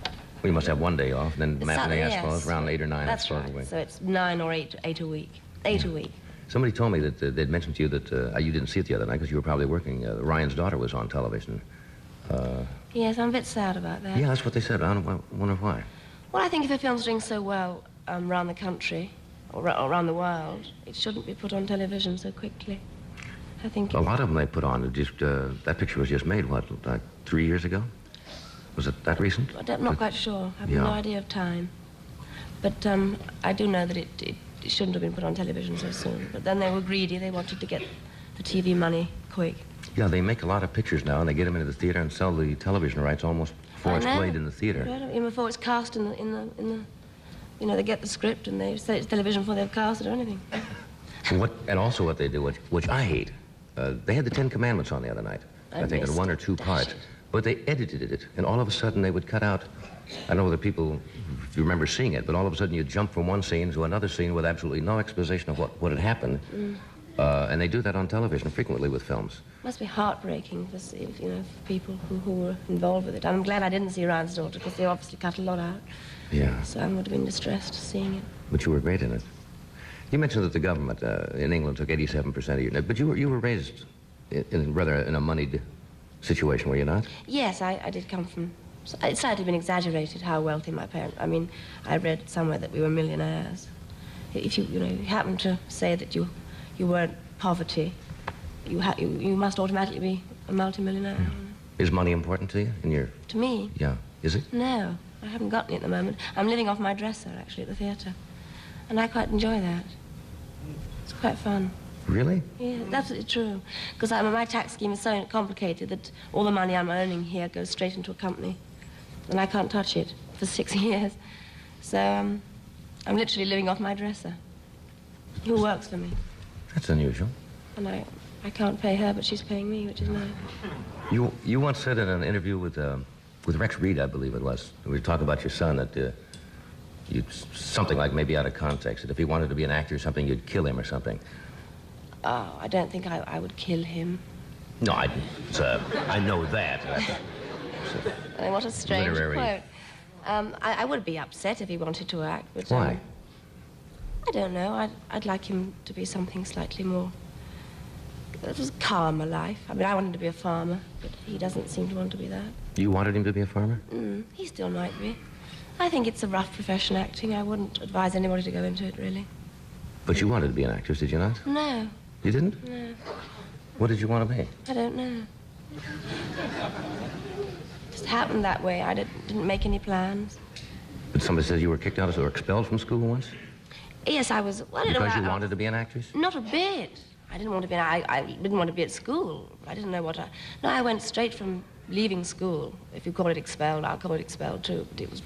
Well, you must have one day off, and then It's matinee, I yes. suppose, around 8 or 9, That's I suppose. right. a week. So it's 9 or 8 a week. 8 a week. Somebody told me that they'd mentioned to you that you didn't see it the other night because you were probably working. Ryan's daughter was on television. Yes, I'm a bit sad about that. Yeah, that's what they said. I wonder why. Well, I think if a film's doing so well around the country or around the world, it shouldn't be put on television so quickly. I think A lot of them they put on. That picture was just made, what, like 3 years ago? Was it that recent? I'm not quite sure. I have Yeah. no idea of time. But I do know that it shouldn't have been put on television so soon. But then they were greedy. They wanted to get the TV money quick. Yeah, they make a lot of pictures now, and they get them into the theater and sell the television rights almost before it's played in the theater. Even before it's cast in the, you know, they get the script and they say it's television before they've cast it or anything. And also what they do, which I hate, they had the 10 Commandments on the other night, I think, in missed 1 or it. 2 Dash parts. it. But they edited it, and all of a sudden they would cut out. I know that people, if you remember seeing it, but all of a sudden you jump from one scene to another scene with absolutely no exposition of what had happened. And they do that on television frequently with films. Must be heartbreaking for for people who were involved with it. I'm glad I didn't see Ryan's daughter because they obviously cut a lot out. Yeah. So I would have been distressed seeing it. But you were great in it. You mentioned that the government in England took 87% of your net, but you were raised in a moneyed situation, were you not? Yes, I did come from... It's slightly been exaggerated how wealthy my parents... I mean, I read somewhere that we were millionaires. If you happen to say that you weren't poverty, you must automatically be a multimillionaire. Is money important to you in your... To me? Yeah. Is it? No, I haven't got any at the moment. I'm living off my dresser, actually, at the theatre. And I quite enjoy that. It's quite fun. Really? Yeah, that's absolutely true. Because my tax scheme is so complicated that all the money I'm earning here goes straight into a company. And I can't touch it for 6 years. So I'm literally living off my dresser, who works for me. That's unusual. And I can't pay her, but she's paying me, which is nice. You once said in an interview with Rex Reed, I believe it was, we were talking about your son, that something like maybe out of context, that if he wanted to be an actor or something, you'd kill him or something. Oh, I don't think I would kill him. No, I know that. What a strange Literary. quote. I would be upset if he wanted to act, but... Why? I don't know. I'd like him to be something slightly more... It was calmer life. I mean, I wanted to be a farmer, but he doesn't seem to want to be that. You wanted him to be a farmer? He still might be. I think it's a rough profession, acting. I wouldn't advise anybody to go into it, really. But you wanted to be an actress, did you not? No. You didn't? No. What did you want to be? I don't know. Just happened that way. I didn't make any plans. But somebody says you were kicked out or expelled from school once? Yes, I was... Well, I don't know, Because you wanted to be an actress? Not a bit. I didn't want to be... I didn't want to be at school. I didn't know what I... No, I went straight from leaving school. If you call it expelled, I'll call it expelled too. But it was...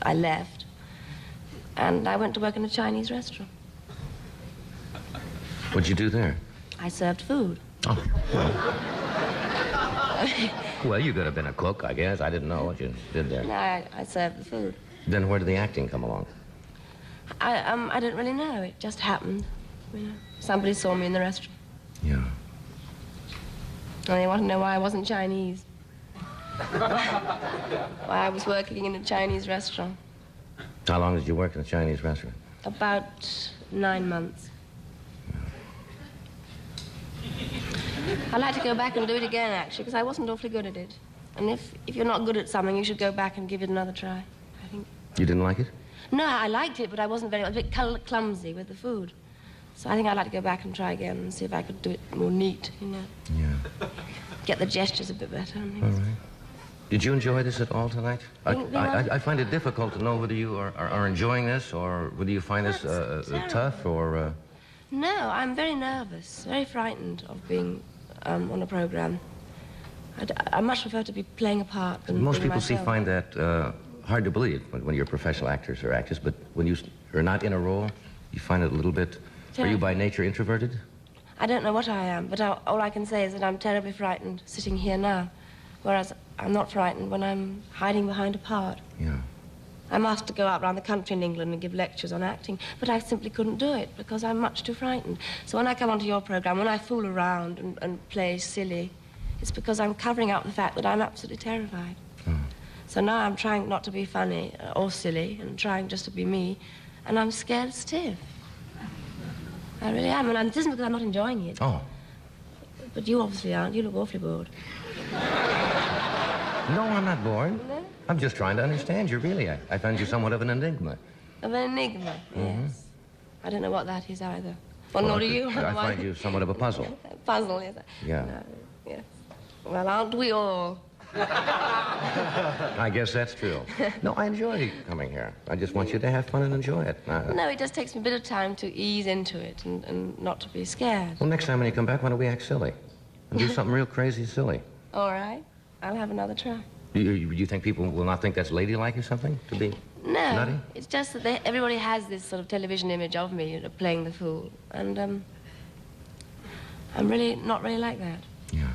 I left. And I went to work in a Chinese restaurant. What'd you do there? I served food. Oh, well, you could have been a cook, I guess. I didn't know what you did there. No, I served the food. Then where did the acting come along? I don't really know. It just happened. You know, somebody saw me in the restaurant. Yeah. And they want to know why I wasn't Chinese. Why I was working in a Chinese restaurant. How long did you work in a Chinese restaurant? About 9 months. I'd like to go back and do it again, actually, because I wasn't awfully good at it. And if you're not good at something, you should go back and give it another try, I think. You didn't like it? No, I liked it, but I was a bit clumsy with the food. So I think I'd like to go back and try again and see if I could do it more neat, you know. Yeah. Get the gestures a bit better and All things. right. Did you enjoy this at all tonight? I find it difficult to know whether you are enjoying this or whether you find this tough or... No, I'm very nervous, very frightened of being on a program. I much prefer to be playing a part than Most being people myself. find that hard to believe when you're professional actors or actors, but when you are not in a role, you find it a little bit... Are you by nature introverted? I don't know what I am, but all I can say is that I'm terribly frightened sitting here now, whereas I'm not frightened when I'm hiding behind a part. Yeah. I'm asked to go out around the country in England and give lectures on acting, but I simply couldn't do it because I'm much too frightened. So when I come onto your program, when I fool around and play silly, it's because I'm covering up the fact that I'm absolutely terrified. Oh. So now I'm trying not to be funny or silly and trying just to be me, and I'm scared stiff. I really am, and it isn't because I'm not enjoying it. Oh. But you obviously aren't. You look awfully bored. No, I'm not bored. No? I'm just trying to understand you, really. I find you somewhat of an enigma. Of an enigma, yes. I don't know what that is either. Well, Well, nor do you. I find you somewhat of a puzzle. Puzzle, yes. Yeah. No, yes. Well, aren't we all? I guess that's true. No, I enjoy coming here. I just want you to have fun and enjoy it. No, it just takes me a bit of time to ease into it and not to be scared. Well, next time when you come back, why don't we act silly? And do something real crazy silly. All right. I'll have another try. You think people will not think that's ladylike or something, to be No, nutty? it's just that everybody has this sort of television image of me, you know, playing the fool. And I'm really not really like that. Yeah.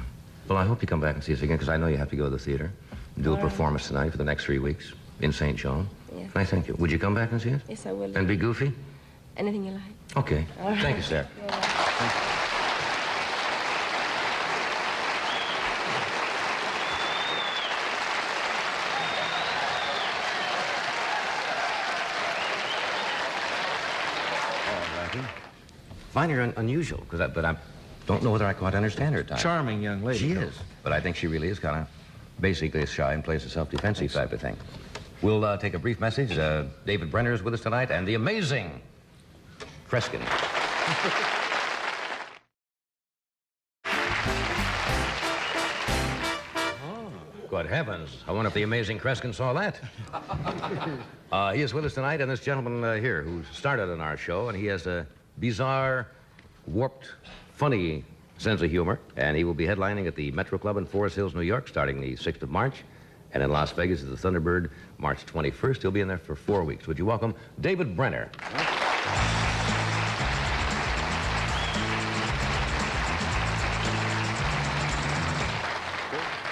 Well, I hope you come back and see us again, because I know you have to go to the theater and do a All right. performance tonight for the next 3 weeks in St. John. Yeah. And I thank you. Would you come back and see us? Yes, I will. And be goofy? Anything you like. Okay. All right. Thank you, sir. You're welcome. Find her unusual, but I don't know whether I quite understand her type. Charming young lady. She though. is, but I think she really is kind of basically shy and plays a self-defensive type of thing. We'll take a brief message. David Brenner is with us tonight, and the amazing Kreskin. Good heavens. I wonder if the amazing Kreskin saw that. He is with us tonight, and this gentleman here who started on our show, and he has a bizarre, warped, funny sense of humor, and he will be headlining at the Metro Club in Forest Hills, New York, starting the 6th of March, and in Las Vegas at the Thunderbird, March 21st. He'll be in there for 4 weeks. Would you welcome David Brenner?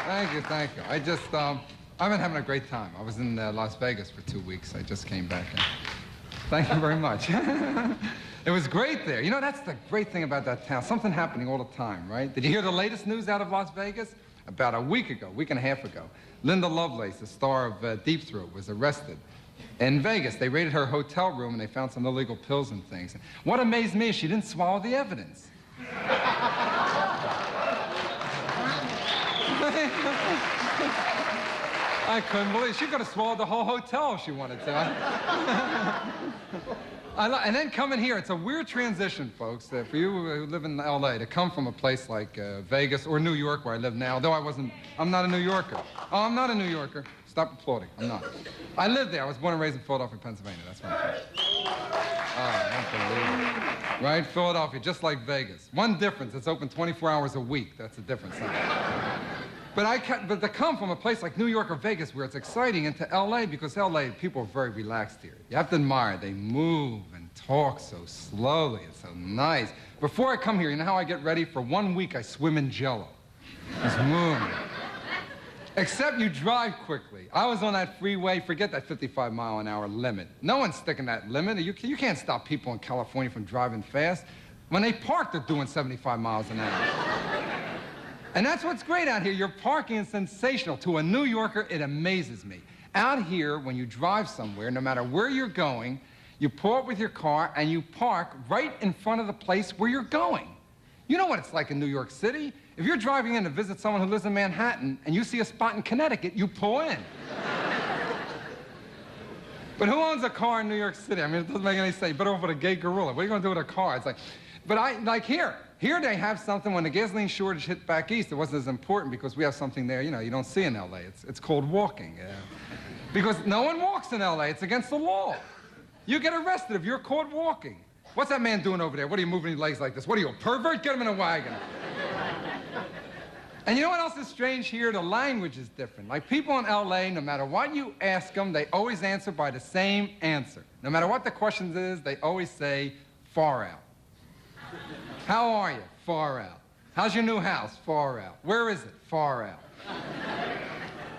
Thank you, thank you. I've been having a great time. I was in Las Vegas for 2 weeks. I just came back. Thank you very much. It was great there. You know, that's the great thing about that town. Something happening all the time, right? Did you hear the latest news out of Las Vegas? About a week and a half ago, Linda Lovelace, the star of Deep Throat, was arrested. In Vegas, they raided her hotel room and they found some illegal pills and things. What amazed me is she didn't swallow the evidence. I couldn't believe it. She could have swallowed the whole hotel if she wanted to. And then coming here, it's a weird transition, folks, for you who live in L.A., to come from a place like Vegas or New York, where I live now, though I'm not a New Yorker. Oh, I'm not a New Yorker. Stop applauding. I'm not. I lived there. I was born and raised in Philadelphia, Pennsylvania. That's where I'm from. Oh, unbelievable. Right? Philadelphia, just like Vegas. One difference, it's open 24 hours a week. That's the difference. But to come from a place like New York or Vegas where it's exciting into L.A., because L.A., people are very relaxed here. You have to admire. They move and talk so slowly. It's so nice. Before I come here, you know how I get ready? For 1 week, I swim in Jell-O. Just moving. Except you drive quickly. I was on that freeway. Forget that 55-mile-an-hour limit. No one's sticking that limit. You can't stop people in California from driving fast. When they park, they're doing 75 miles an hour. And that's what's great out here. Your parking is sensational. To a New Yorker, it amazes me. Out here, when you drive somewhere, no matter where you're going, you pull up with your car and you park right in front of the place where you're going. You know what it's like in New York City? If you're driving in to visit someone who lives in Manhattan and you see a spot in Connecticut, you pull in. But who owns a car in New York City? I mean, it doesn't make any sense. You better put a gay gorilla. What are you going to do with a car? It's like, but here they have something. When the gasoline shortage hit back east, it wasn't as important because we have something there, you know, you don't see in L.A. It's called walking. Because no one walks in L.A. It's against the law. You get arrested if you're caught walking. What's that man doing over there? What are you moving your legs like this? What are you, a pervert? Get him in a wagon. And you know what else is strange here? The language is different. Like people in L.A., no matter what you ask them, they always answer by the same answer. No matter what the question is, they always say, far out. How are you? Far out. How's your new house? Far out. Where is it? Far out.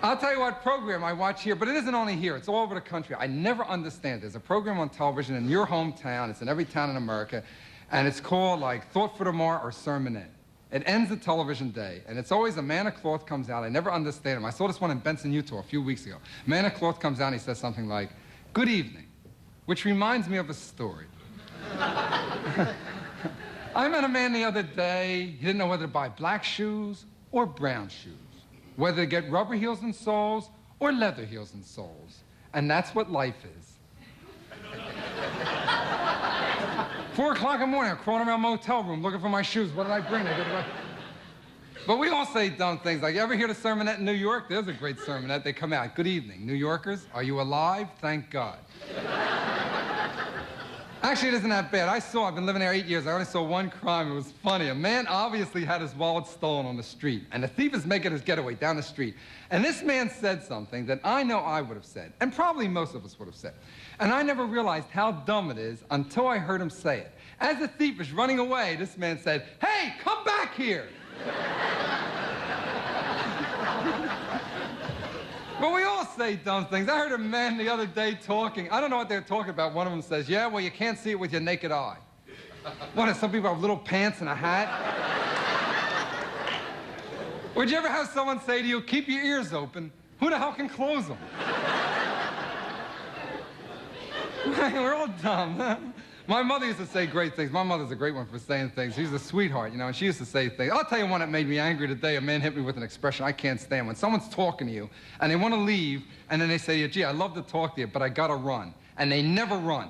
I'll tell you what program I watch here, but it isn't only here. It's all over the country. I never understand. There's a program on television in your hometown. It's in every town in America, and it's called, like, Thought for Tomorrow or Sermonette. It ends the television day, and it's always a man of cloth comes out. I never understand him. I saw this one in Benson, Utah a few weeks ago. Man of cloth comes out, and he says something like, good evening, which reminds me of a story. I met a man the other day. He didn't know whether to buy black shoes or brown shoes, whether to get rubber heels and soles or leather heels and soles. And that's what life is. 4 o'clock in the morning, I'm crawling around my motel room looking for my shoes. What did I bring? But we all say dumb things. Like, you ever hear the sermonette in New York? There's a great sermonette. They come out. Good evening, New Yorkers. Are you alive? Thank God. Actually, it isn't that bad. I've been living there 8 years. I only saw one crime. It was funny. A man obviously had his wallet stolen on the street, and the thief is making his getaway down the street. And this man said something that I know I would have said, and probably most of us would have said. And I never realized how dumb it is until I heard him say it. As the thief is running away, this man said, "Hey, come back here!" But we all say dumb things. I heard a man the other day talking. I don't know what they're talking about. One of them says, yeah, well, you can't see it with your naked eye. What, some people have little pants and a hat? Would you ever have someone say to you, keep your ears open? Who the hell can close them? We're all dumb. My mother used to say great things. My mother's a great one for saying things. She's a sweetheart, you know, and she used to say things. I'll tell you one that made me angry today. A man hit me with an expression I can't stand. When someone's talking to you, and they want to leave, and then they say to you, gee, I'd love to talk to you, but I gotta run. And they never run.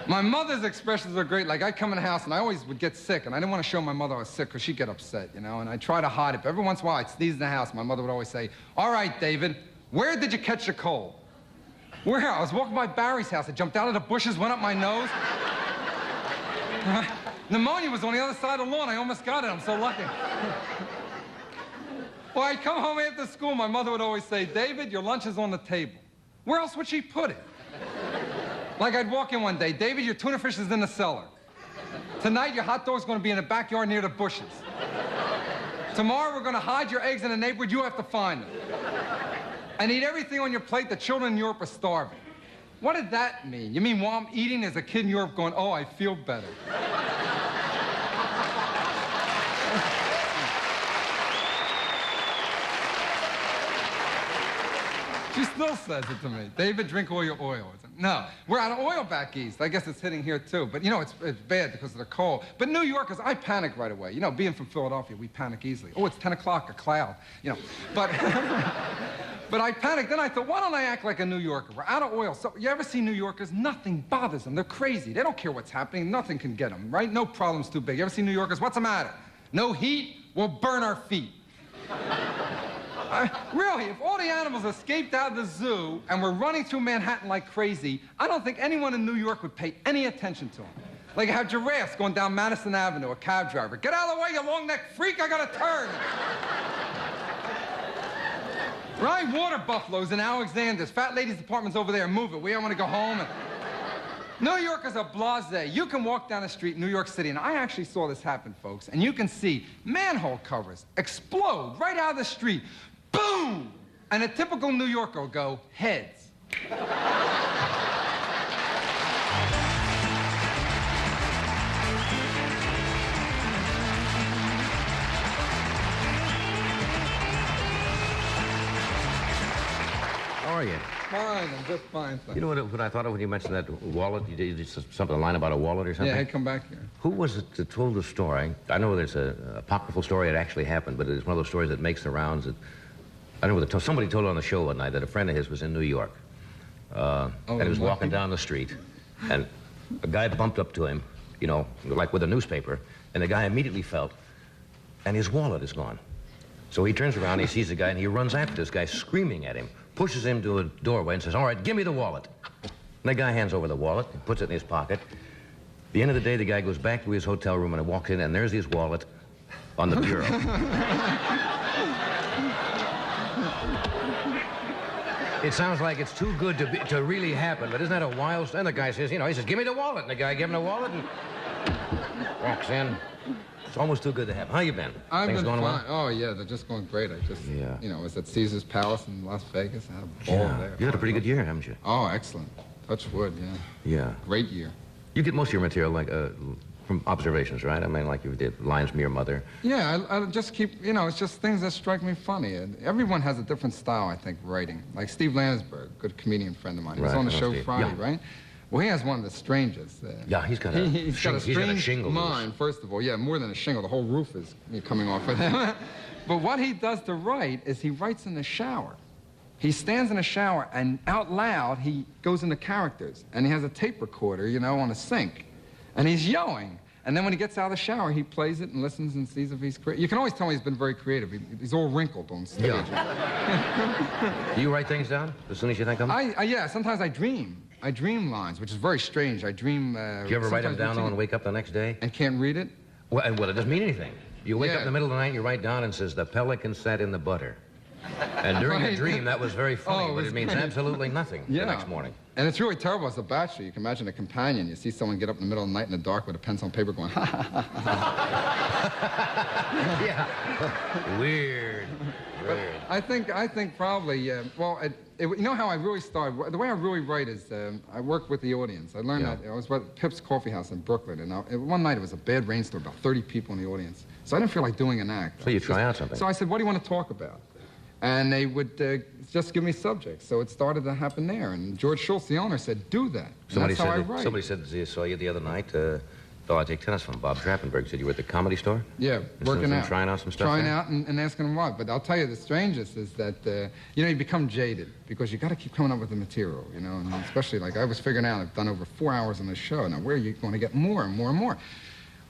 My mother's expressions are great. Like, I'd come in the house, and I always would get sick, and I didn't want to show my mother I was sick, because she'd get upset, you know, and I'd try to hide it. But every once in a while, I'd sneeze in the house. My mother would always say, all right, David, where did you catch the cold? Where? I was walking by Barry's house. I jumped out of the bushes, went up my nose. Pneumonia was on the other side of the lawn. I almost got it. I'm so lucky. Well, I'd come home after school. My mother would always say, David, your lunch is on the table. Where else would she put it? Like, I'd walk in one day. David, your tuna fish is in the cellar. Tonight, your hot dog's going to be in the backyard near the bushes. Tomorrow, we're going to hide your eggs in the neighborhood. You have to find them. And eat everything on your plate. The children in Europe are starving. What did that mean? You mean while I'm eating, there's a kid in Europe going, oh, I feel better. She still says it to me. David, drink all your oil. No, we're out of oil back east. I guess it's hitting here, too. But, you know, it's bad because of the cold. But New Yorkers, I panic right away. You know, being from Philadelphia, we panic easily. Oh, it's 10 o'clock, a cloud. You know, but... But I panicked. Then I thought, why don't I act like a New Yorker? We're out of oil. So you ever see New Yorkers? Nothing bothers them. They're crazy. They don't care what's happening. Nothing can get them, right? No problem's too big. You ever see New Yorkers? What's the matter? No heat? We'll burn our feet. Really, if all the animals escaped out of the zoo and were running through Manhattan like crazy, I don't think anyone in New York would pay any attention to them. Like you have giraffes going down Madison Avenue, a cab driver. Get out of the way, you long-necked freak, I gotta turn. Right, water buffaloes in Alexander's. Fat lady's apartment's over there. Move it. We don't want to go home. New Yorkers are blasé. You can walk down the street in New York City, and I actually saw this happen, folks, and you can see manhole covers explode right out of the street. Boom! And a typical New Yorker will go, heads. How are you? Fine, I'm just fine. You know what I thought of when you mentioned that wallet? You did something, a line about a wallet or something? Yeah, hey, come back here. Who was it that told the story? I know there's an apocryphal story that actually happened, but it's one of those stories that makes the rounds. That, I don't know, somebody told on the show one night that a friend of his was in New York. And he was walking down the street, and a guy bumped up to him, you know, like with a newspaper, and the guy immediately felt, and his wallet is gone. So he turns around, he sees the guy, and he runs after this guy, screaming at him, pushes him to a doorway and says, all right, give me the wallet. And the guy hands over the wallet and puts it in his pocket. At the end of the day, the guy goes back to his hotel room and walks in, and there's his wallet on the bureau. It sounds like it's too good to really happen, but isn't that a wild... And the guy says, you know, he says, give me the wallet. And the guy gave him the wallet and walks in. It's almost too good to happen. How you been? I've Things been going fine. well? Oh, yeah, they're just going great. I just, you know, was at Caesar's Palace in Las Vegas. I had a ball there. You had a pretty good year, haven't you? Oh, excellent. Touch wood, yeah. Yeah. Great year. You get most of your material, like, from observations, right? I mean, like you did Lines Me Your Mother. Yeah, I just keep, you know, it's just things that strike me funny. And everyone has a different style, I think, writing. Like Steve Landsberg, good comedian friend of mine. He was on the show Friday, right? Well, he has one of the strangest. Yeah, he's got a strange shingle mind, first of all. Yeah, more than a shingle. The whole roof is coming off of him. But what he does to write is he writes in the shower. He stands in a shower, and out loud, he goes into characters. And he has a tape recorder, you know, on a sink. And he's yelling. And then when he gets out of the shower, he plays it and listens and sees if he's creative. You can always tell he's been very creative. He's all wrinkled on stage. Yeah. Do you write things down as soon as you think of them? Yeah, sometimes I dream. I dream lines, which is very strange. I dream... Do you ever write them down and wake up the next day? And can't read it? Well, it doesn't mean anything. You wake up in the middle of the night and you write down and says, the pelican sat in the butter. And during the dream, that was very funny, but it means absolutely nothing the next morning. And it's really terrible as a bachelor. You can imagine a companion. You see someone get up in the middle of the night in the dark with a pencil and paper going, ha, ha, ha, ha. Yeah. Weird. I think probably, well, you know how I really started? The way I really write is I work with the audience. I learned that. I was at Pip's Coffee House in Brooklyn, and one night it was a bad rainstorm, about 30 people in the audience. So I didn't feel like doing an act. So you try out something. So I said, what do you want to talk about? And they would just give me subjects. So it started to happen there. And George Schultz, the owner, said, do that. That's how I write. Somebody said they saw you the other night. I take tennis from Bob Trappenberg. Said you were at the Comedy Store? Yeah, working out. Trying out some stuff Trying out and asking them why. But I'll tell you, the strangest is that, you know, you become jaded because you got to keep coming up with the material, you know. And especially, like, I was figuring out I've done over 4 hours on this show. Now, where are you going to get more and more and more?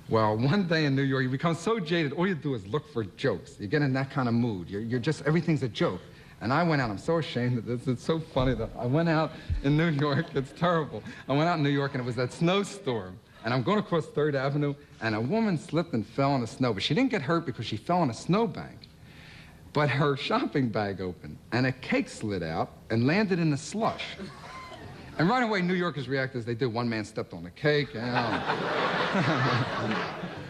Well, one day in New York, you become so jaded, all you do is look for jokes. You get in that kind of mood. You're just, everything's a joke. And I went out, I'm so ashamed of this, it's so funny that I went out in New York, it's terrible. I went out in New York and it was that snowstorm. And I'm going across 3rd Avenue, and a woman slipped and fell in the snow. But she didn't get hurt because she fell in a snowbank. But her shopping bag opened, and a cake slid out and landed in the slush. And right away, New Yorkers react as they do. One man stepped on the cake. You know.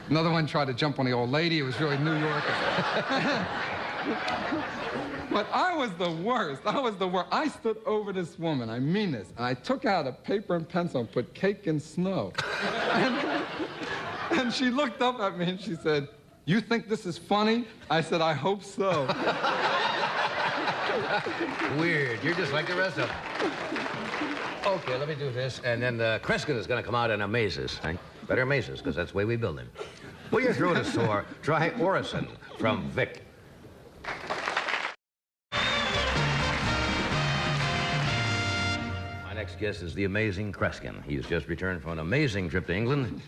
Another one tried to jump on the old lady. It was really New Yorkers. But I was the worst. I was the worst. I stood over this woman, I mean this, and I took out a paper and pencil and put cake and snow. And she looked up at me and she said, "You think this is funny?" I said, "I hope so." Weird. You're just like the rest of them. Okay, let me do this. And then Kreskin is going to come out and amaze us. Right? Better amaze us, because that's the way we build him. Well, your throat is sore. Try Orison from Vic. My next guest is the amazing Kreskin. He's just returned from an amazing trip to England,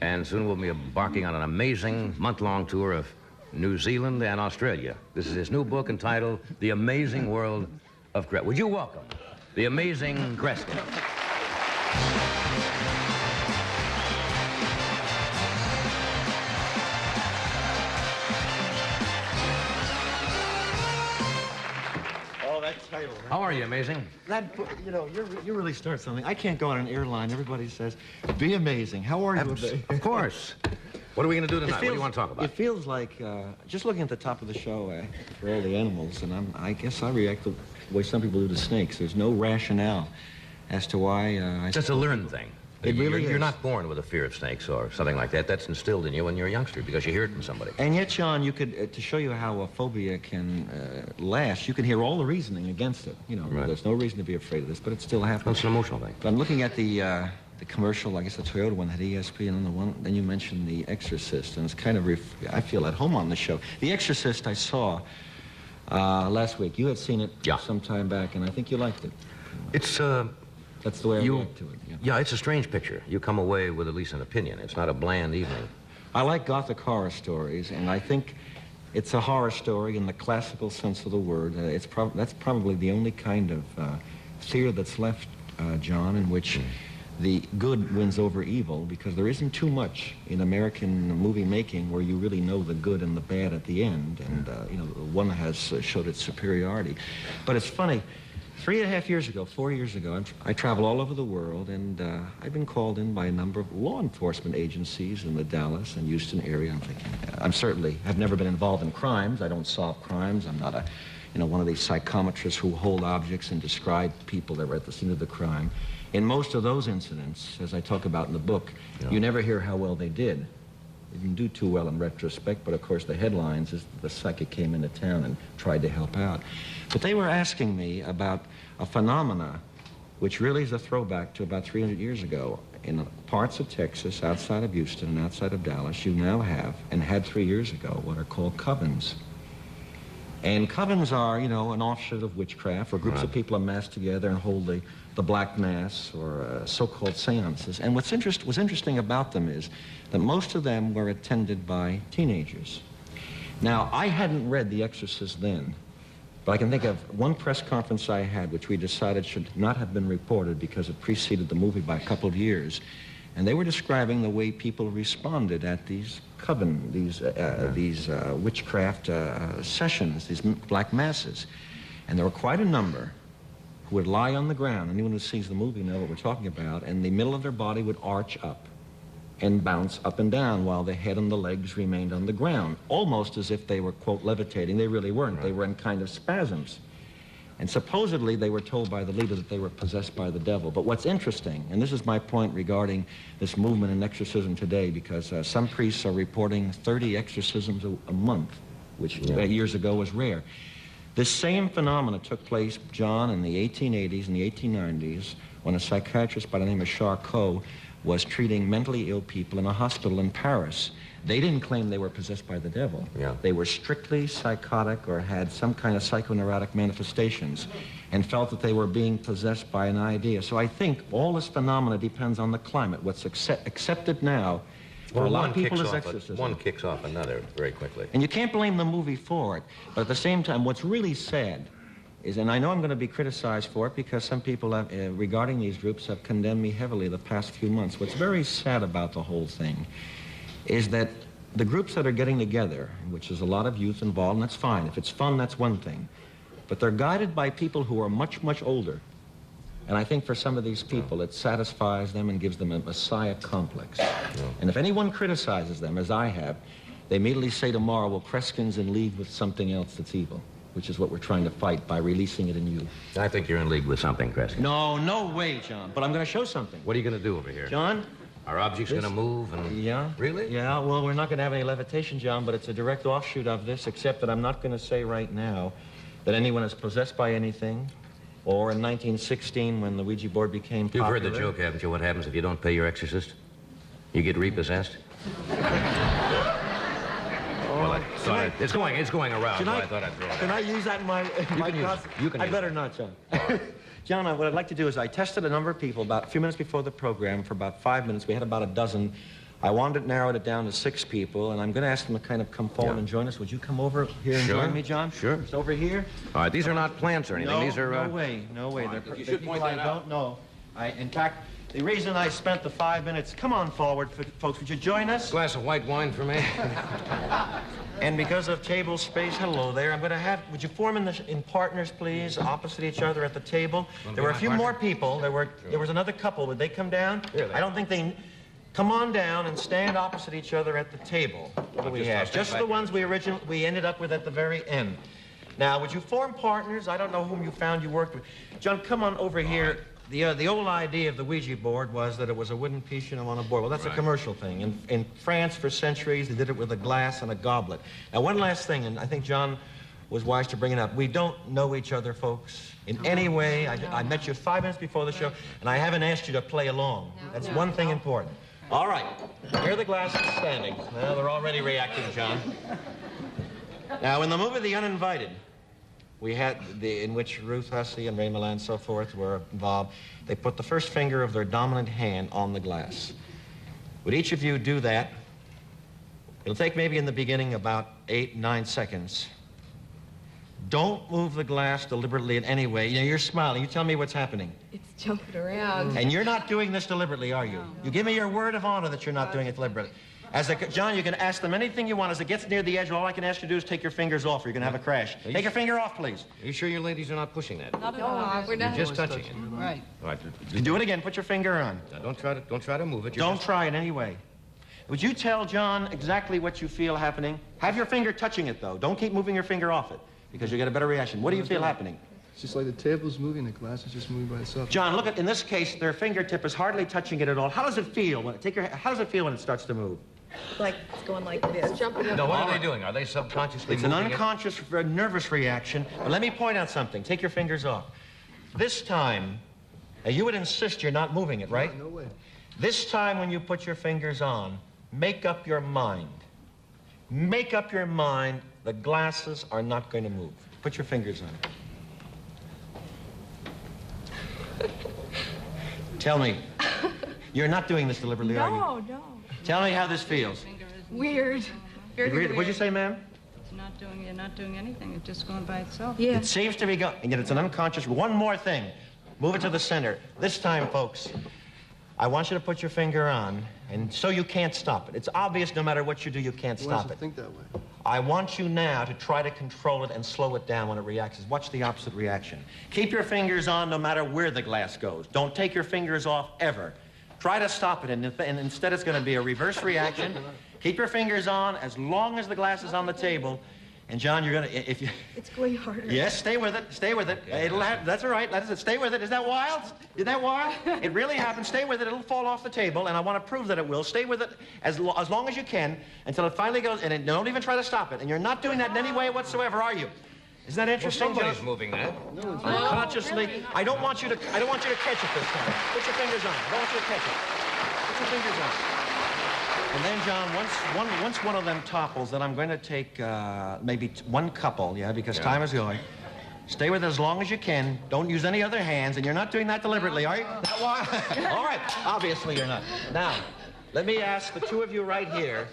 and soon we'll be embarking on an amazing month-long tour of New Zealand and Australia. This is his new book entitled The Amazing World of Kreskin. Would you welcome the amazing Kreskin? Title. How are you, amazing? That, you know, you really start something. I can't go on an airline. Everybody says, "Be amazing." How are you today? Of course. What are we going to do tonight? What do you want to talk about? It feels like, just looking at the top of the show for all the animals, and I guess I react the way some people do to snakes. There's no rationale as to why It's just a learned thing. It really is. You're not born with a fear of snakes or something like that. That's instilled in you when you're a youngster because you hear it from somebody. And yet, John, you could, to show you how a phobia can last, you can hear all the reasoning against it. You know, Right. There's no reason to be afraid of this, but it still happens. It's an emotional thing. But I'm looking at the commercial, I guess the Toyota one had ESP, and then the one, then you mentioned The Exorcist, and it's kind of, I feel at home on the show. The Exorcist I saw last week. You had seen it some time back, and I think you liked it. It's, That's the way I react to it. Yeah, it's a strange picture. You come away with at least an opinion. It's not a bland evening. I like Gothic horror stories, and I think it's a horror story in the classical sense of the word. That's probably the only kind of theater that's left, John, in which the good wins over evil, because there isn't too much in American movie making where you really know the good and the bad at the end, and you know, one has showed its superiority. But it's funny. 3.5 years ago, 4 years ago, I travel all over the world, and I've been called in by a number of law enforcement agencies in the Dallas and Houston area. I'm thinking, I've never been involved in crimes. I don't solve crimes. I'm not one of these psychometrists who hold objects and describe people that were at the scene of the crime. In most of those incidents, as I talk about in the book, you never hear how well they did. They didn't do too well in retrospect, but of course the headlines is the psychic came into town and tried to help out. But they were asking me about a phenomena which really is a throwback to about 300 years ago. In parts of Texas, outside of Houston and outside of Dallas, you now have, and had 3 years ago, what are called covens. And covens are, you know, an offshoot of witchcraft, where groups of people amassed together and hold the black mass, or so-called seances. And was interesting about them is that most of them were attended by teenagers. Now, I hadn't read The Exorcist then, but I can think of one press conference I had, which we decided should not have been reported because it preceded the movie by a couple of years. And they were describing the way people responded at these coven, these witchcraft sessions, these black masses. And there were quite a number who would lie on the ground. Anyone who sees the movie knows what we're talking about. And the middle of their body would arch up and bounce up and down while the head and the legs remained on the ground, almost as if they were, quote, levitating. They really weren't. They were in kind of spasms. And supposedly they were told by the leader that they were possessed by the devil. But what's interesting, and this is my point regarding this movement in exorcism today, because some priests are reporting 30 exorcisms a month, which years ago was rare. This same phenomena took place, John, in the 1880s and the 1890s, when a psychiatrist by the name of Charcot was treating mentally ill people in a hospital in Paris. They didn't claim they were possessed by the devil. They were strictly psychotic or had some kind of psychoneurotic manifestations and felt that they were being possessed by an idea. So I think all this phenomena depends on the climate. What's accepted now for a lot of people is exorcism. One kicks off another very quickly. And you can't blame the movie for it. But at the same time, what's really sad is, and I know I'm going to be criticized for it because some people have, regarding these groups have condemned me heavily the past few months. What's very sad about the whole thing is that the groups that are getting together, which is a lot of youth involved, and that's fine. If it's fun, that's one thing. But they're guided by people who are much, much older. And I think for some of these people, it satisfies them and gives them a messiah complex. And if anyone criticizes them, as I have, they immediately say tomorrow, well, Kreskin's in league with something else that's evil. which is what we're trying to fight by releasing it in you. I think you're in league with something, Carson. No way, John. But I'm going to show something. What are you going to do over here? John? Our object's going to move and... Yeah. Really? Yeah, well, we're not going to have any levitation, John, but it's a direct offshoot of this, except that I'm not going to say right now that anyone is possessed by anything, or in 1916 when the Ouija board became popular. You've heard the joke, haven't you? What happens if you don't pay your exorcist? You get repossessed? Well, it's going around, so I thought I'd throw it out. Can I use that in my class? You can I use better it. not, John. John, what I'd like to do is I tested a number of people about a few minutes before the program for about 5 minutes. We had about a dozen. I wanted to narrow it down to 6 people, and I'm going to ask them to kind of come forward and join us. Would you come over here and join me, John? Sure. It's over here. All right, these are not plants or anything. No, these are... no way. You should point that out. I don't know. In fact, the reason I spent the 5 minutes... Come on forward, folks. Would you join us? Glass of white wine for me. And because of table space, hello there, I'm going to have... Would you form in partners, please, opposite each other at the table? There were a few more people. There was another couple. Would they come down? Really? I don't think they... Come on down and stand opposite each other at the table. What do we have? Just the ones we ended up with at the very end. Now, would you form partners? I don't know whom you found you worked with. John, come on over here. The old idea of the Ouija board was that it was a wooden piece, on a board. Well, that's a commercial thing. In France, for centuries, they did it with a glass and a goblet. Now, one last thing, and I think John was wise to bring it up. We don't know each other, folks, in any way. I met you 5 minutes before the show, and I haven't asked you to play along. That's one thing important. All right. Here are the glasses standing. Well, they're already reacting, John. Now, in the movie The Uninvited, we had in which Ruth Hussey and Ray Milland and so forth were involved, they put the first finger of their dominant hand on the glass. Would each of you do that? It'll take maybe in the beginning about 8, 9 seconds. Don't move the glass deliberately in any way. You're smiling. You tell me what's happening. It's jumping around. And you're not doing this deliberately, are you? No. You give me your word of honor that you're not doing it deliberately. John, you can ask them anything you want. As it gets near the edge, all I can ask you to do is take your fingers off or you're going to have a crash. Take your finger off, please. Are you sure your ladies are not pushing that? Not at all. We're not. You're just touching it. Right. All right. Do it again. Put your finger on. Now, don't try to move it. Don't try it anyway. Would you tell John exactly what you feel happening? Have your finger touching it, though. Don't keep moving your finger off it, because you get a better reaction. What do you feel happening? It's just like the table's moving, the glass is just moving by itself. John, look at, in this case, their fingertip is hardly touching it at all. How does it feel when how does it feel when it starts to move? Like it's going like this. Jumping up. No, what are they doing? Are they subconsciously It's an moving unconscious, nervous reaction. But let me point out something. Take your fingers off. This time, you would insist you're not moving it, right? No way. This time when you put your fingers on, make up your mind. Make up your mind the glasses are not going to move. Put your fingers on. Tell me. You're not doing this deliberately, are you? No. Tell me how this feels. Weird. Very weird. What'd you say, ma'am? You're not doing anything. It's just going by itself. Yeah. It seems to be going, and yet it's an unconscious. One more thing. Move it to the center. This time, folks, I want you to put your finger on, and so you can't stop it. It's obvious no matter what you do, you can't stop it. Think that way. I want you now to try to control it and slow it down when it reacts. Watch the opposite reaction. Keep your fingers on no matter where the glass goes. Don't take your fingers off ever. Try to stop it, and instead it's going to be a reverse reaction. Keep your fingers on as long as the glass is on the table. And John, you're going to, if you... It's going harder. Yes, stay with it. Stay with it. It'll have, that's all right. That's it. Stay with it. Is that wild? Is that wild? It really happens. Stay with it. It'll fall off the table, and I want to prove that it will. Stay with it as long as you can until it finally goes, and don't even try to stop it. And you're not doing that in any way whatsoever, are you? Isn't that interesting, Well, somebody's John? moving that. No, it's Unconsciously. I don't want you to catch it this time. Put your fingers on. I don't want you to catch it. Put your fingers on. And then, John, once one of them topples, then I'm going to take maybe one couple, because time is going. Stay with it as long as you can. Don't use any other hands, and you're not doing that deliberately, are you? All right, obviously you're not. Now, let me ask the two of you right here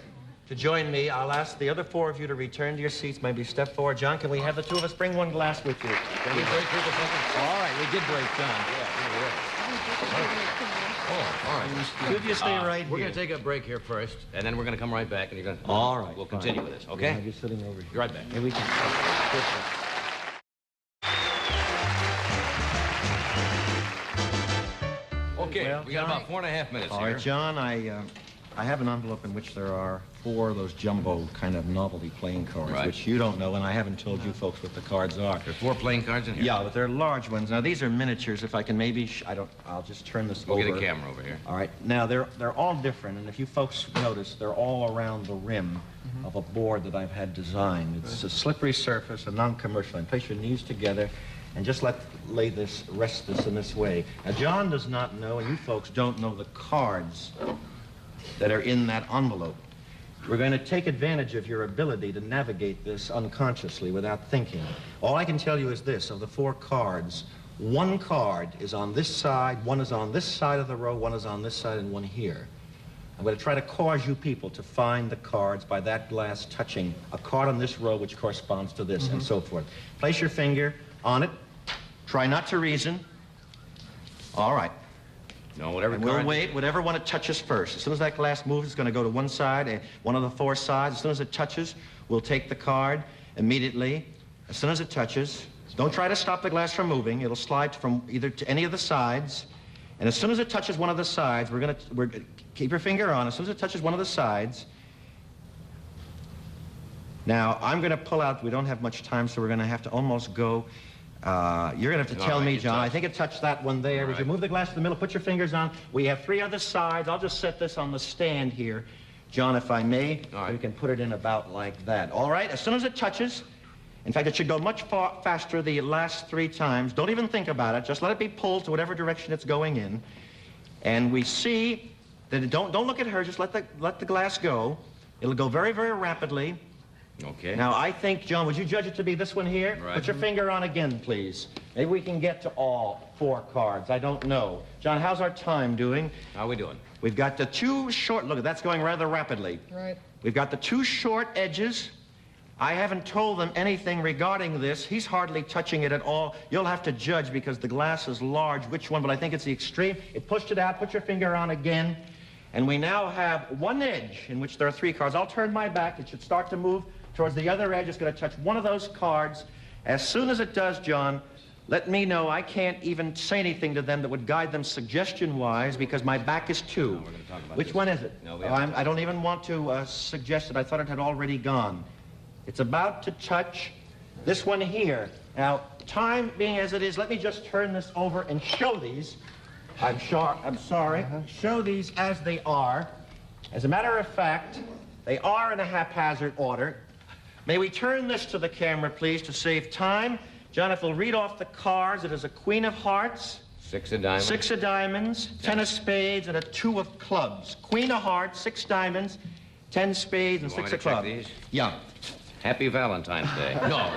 to join me. I'll ask the other four of you to return to your seats, maybe step forward. John, can we have the two of us bring one glass with you? Did we break through the second? All right, we did break, John. Oh, all right. Two of you stay right here. We're going to take a break here first, and then we're going to come right back, and you're going to... All right. We'll continue with this, okay? We'll have you sitting over here. Be right back. Here we go. Okay, Well, we got John, about 4.5 minutes all here. right, John, I have an envelope in which there are 4 of those jumbo kind of novelty playing cards, Right. which you don't know, and I haven't told you folks what the cards are. There's 4 playing cards in here. Yeah, but they're large ones. Now, these are miniatures. If I can maybe, I'll just turn this over. We'll get a camera over here. All right. Now, they're all different, and if you folks notice, they're all around the rim of a board that I've had designed. It's a slippery surface, a non-commercial. And place your knees together, and just rest this in this way. Now, John does not know, and you folks don't know the cards that are in that envelope. We're going to take advantage of your ability to navigate this unconsciously without thinking. All I can tell you is this: of the 4 cards, 1 card is on this side, 1 is on this side of the row, 1 is on this side, and 1 here. I'm going to try to cause you people to find the cards by that glass touching a card on this row which corresponds to this, and so forth. Place your finger on it. Try not to reason. All right. No, whatever And card. we'll wait, whatever one it touches first. As soon as that glass moves, it's going to go to one side, and one of the 4 sides. As soon as it touches, we'll take the card immediately. As soon as it touches, don't try to stop the glass from moving. It'll slide from either to any of the sides. And as soon as it touches one of the sides, we're keep your finger on. As soon as it touches one of the sides. Now, I'm going to pull out. We don't have much time, so we're going to have to almost go. You're going to have to tell me, John. I think it touched that one there. As you move the glass to the middle, put your fingers on. We have 3 other sides. I'll just set this on the stand here, John, if I may. All right. We can put it in about like that. All right? As soon as it touches, in fact, it should go much faster the last 3 times. Don't even think about it. Just let it be pulled to whatever direction it's going in. And we see that don't look at her. Just let the glass go. It'll go very, very rapidly. Okay. Now, I think, John, would you judge it to be this one here? Right. Put your finger on again, please. Maybe we can get to all 4 cards. I don't know. John, how's our time doing? How are we doing? We've got the 2 short... Look, that's going rather rapidly. Right. We've got the 2 short edges. I haven't told them anything regarding this. He's hardly touching it at all. You'll have to judge because the glass is large which one, but I think it's the extreme. It pushed it out. Put your finger on again. And we now have 1 edge in which there are 3 cards. I'll turn my back. It should start to move towards the other edge. It's going to touch one of those cards. As soon as it does, John, let me know. I can't even say anything to them that would guide them suggestion-wise because my back is to. No, we're going to talk about Which this. one is it? No, I don't even want to suggest it. I thought it had already gone. It's about to touch this one here. Now, time being as it is, let me just turn this over and show these. I'm sorry. Show these as they are. As a matter of fact, they are in a haphazard order. May we turn this to the camera, please, to save time? John, if we'll read off the cards, it is a Queen of Hearts, 6 of diamonds. 6 of diamonds, 10 of spades, and a 2 of clubs. Queen of Hearts, 6 diamonds, 10 spades, and You want 6 me of to check clubs. these? Yeah. Happy Valentine's Day. No.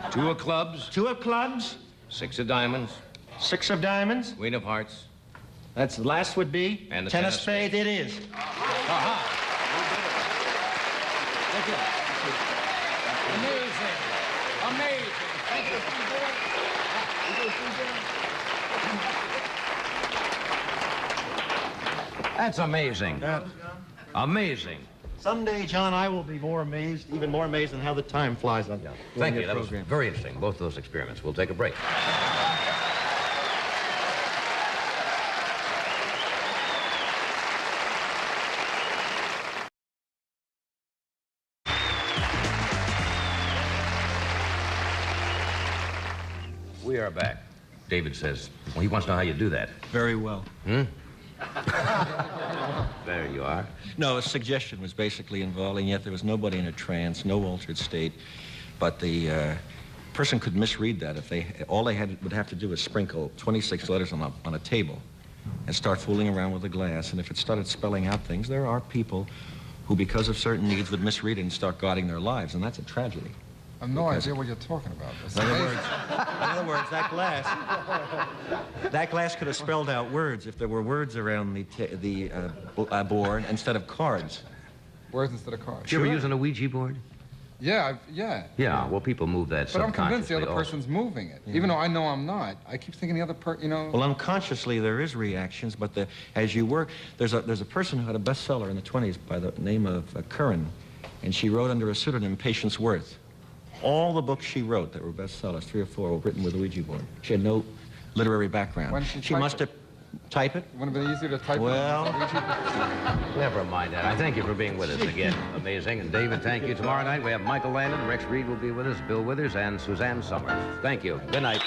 2 of clubs. 2 of clubs, 6 of diamonds. 6 of diamonds. Queen of hearts. That's the last would be. And the 10 of 10 of spades. It is. Thank you. Amazing. Amazing. Thank you. That's amazing. Amazing. Someday, John, I will be more amazed, even more amazed than how the time flies on Thank you. your That was program. very interesting, both of those experiments. We'll take a break. We are back. David says, well, he wants to know how you do that. Very well. There you are. No, a suggestion was basically involved, and yet there was nobody in a trance, no altered state. But the person could misread that if all they would have to do is sprinkle 26 letters on a table and start fooling around with the glass. And if it started spelling out things, there are people who, because of certain needs, would misread it and start guarding their lives, and that's a tragedy. I have no idea what you're talking about. In other words, that glass could have spelled out words if there were words around the board instead of cards. Words instead of cards. Did you ever use a Ouija board? Yeah, yeah. Yeah, well, people move that But I'm convinced the other subconsciously person's moving it. Even though I know I'm not. I keep thinking the other person, Well, unconsciously there is reactions, but as you work, there's a person who had a bestseller in the 20s by the name of Curran, and she wrote under a pseudonym Patience Worth. All the books she wrote that were bestsellers, 3 or 4, were written with a Ouija board. She had no literary background. When she must have. type it? Would have been easier to type Well. Never mind that. I thank you for being with us again. Amazing. And David, thank you. Tomorrow night we have Michael Landon, Rex Reed will be with us, Bill Withers, and Suzanne Summers. Thank you. Good night.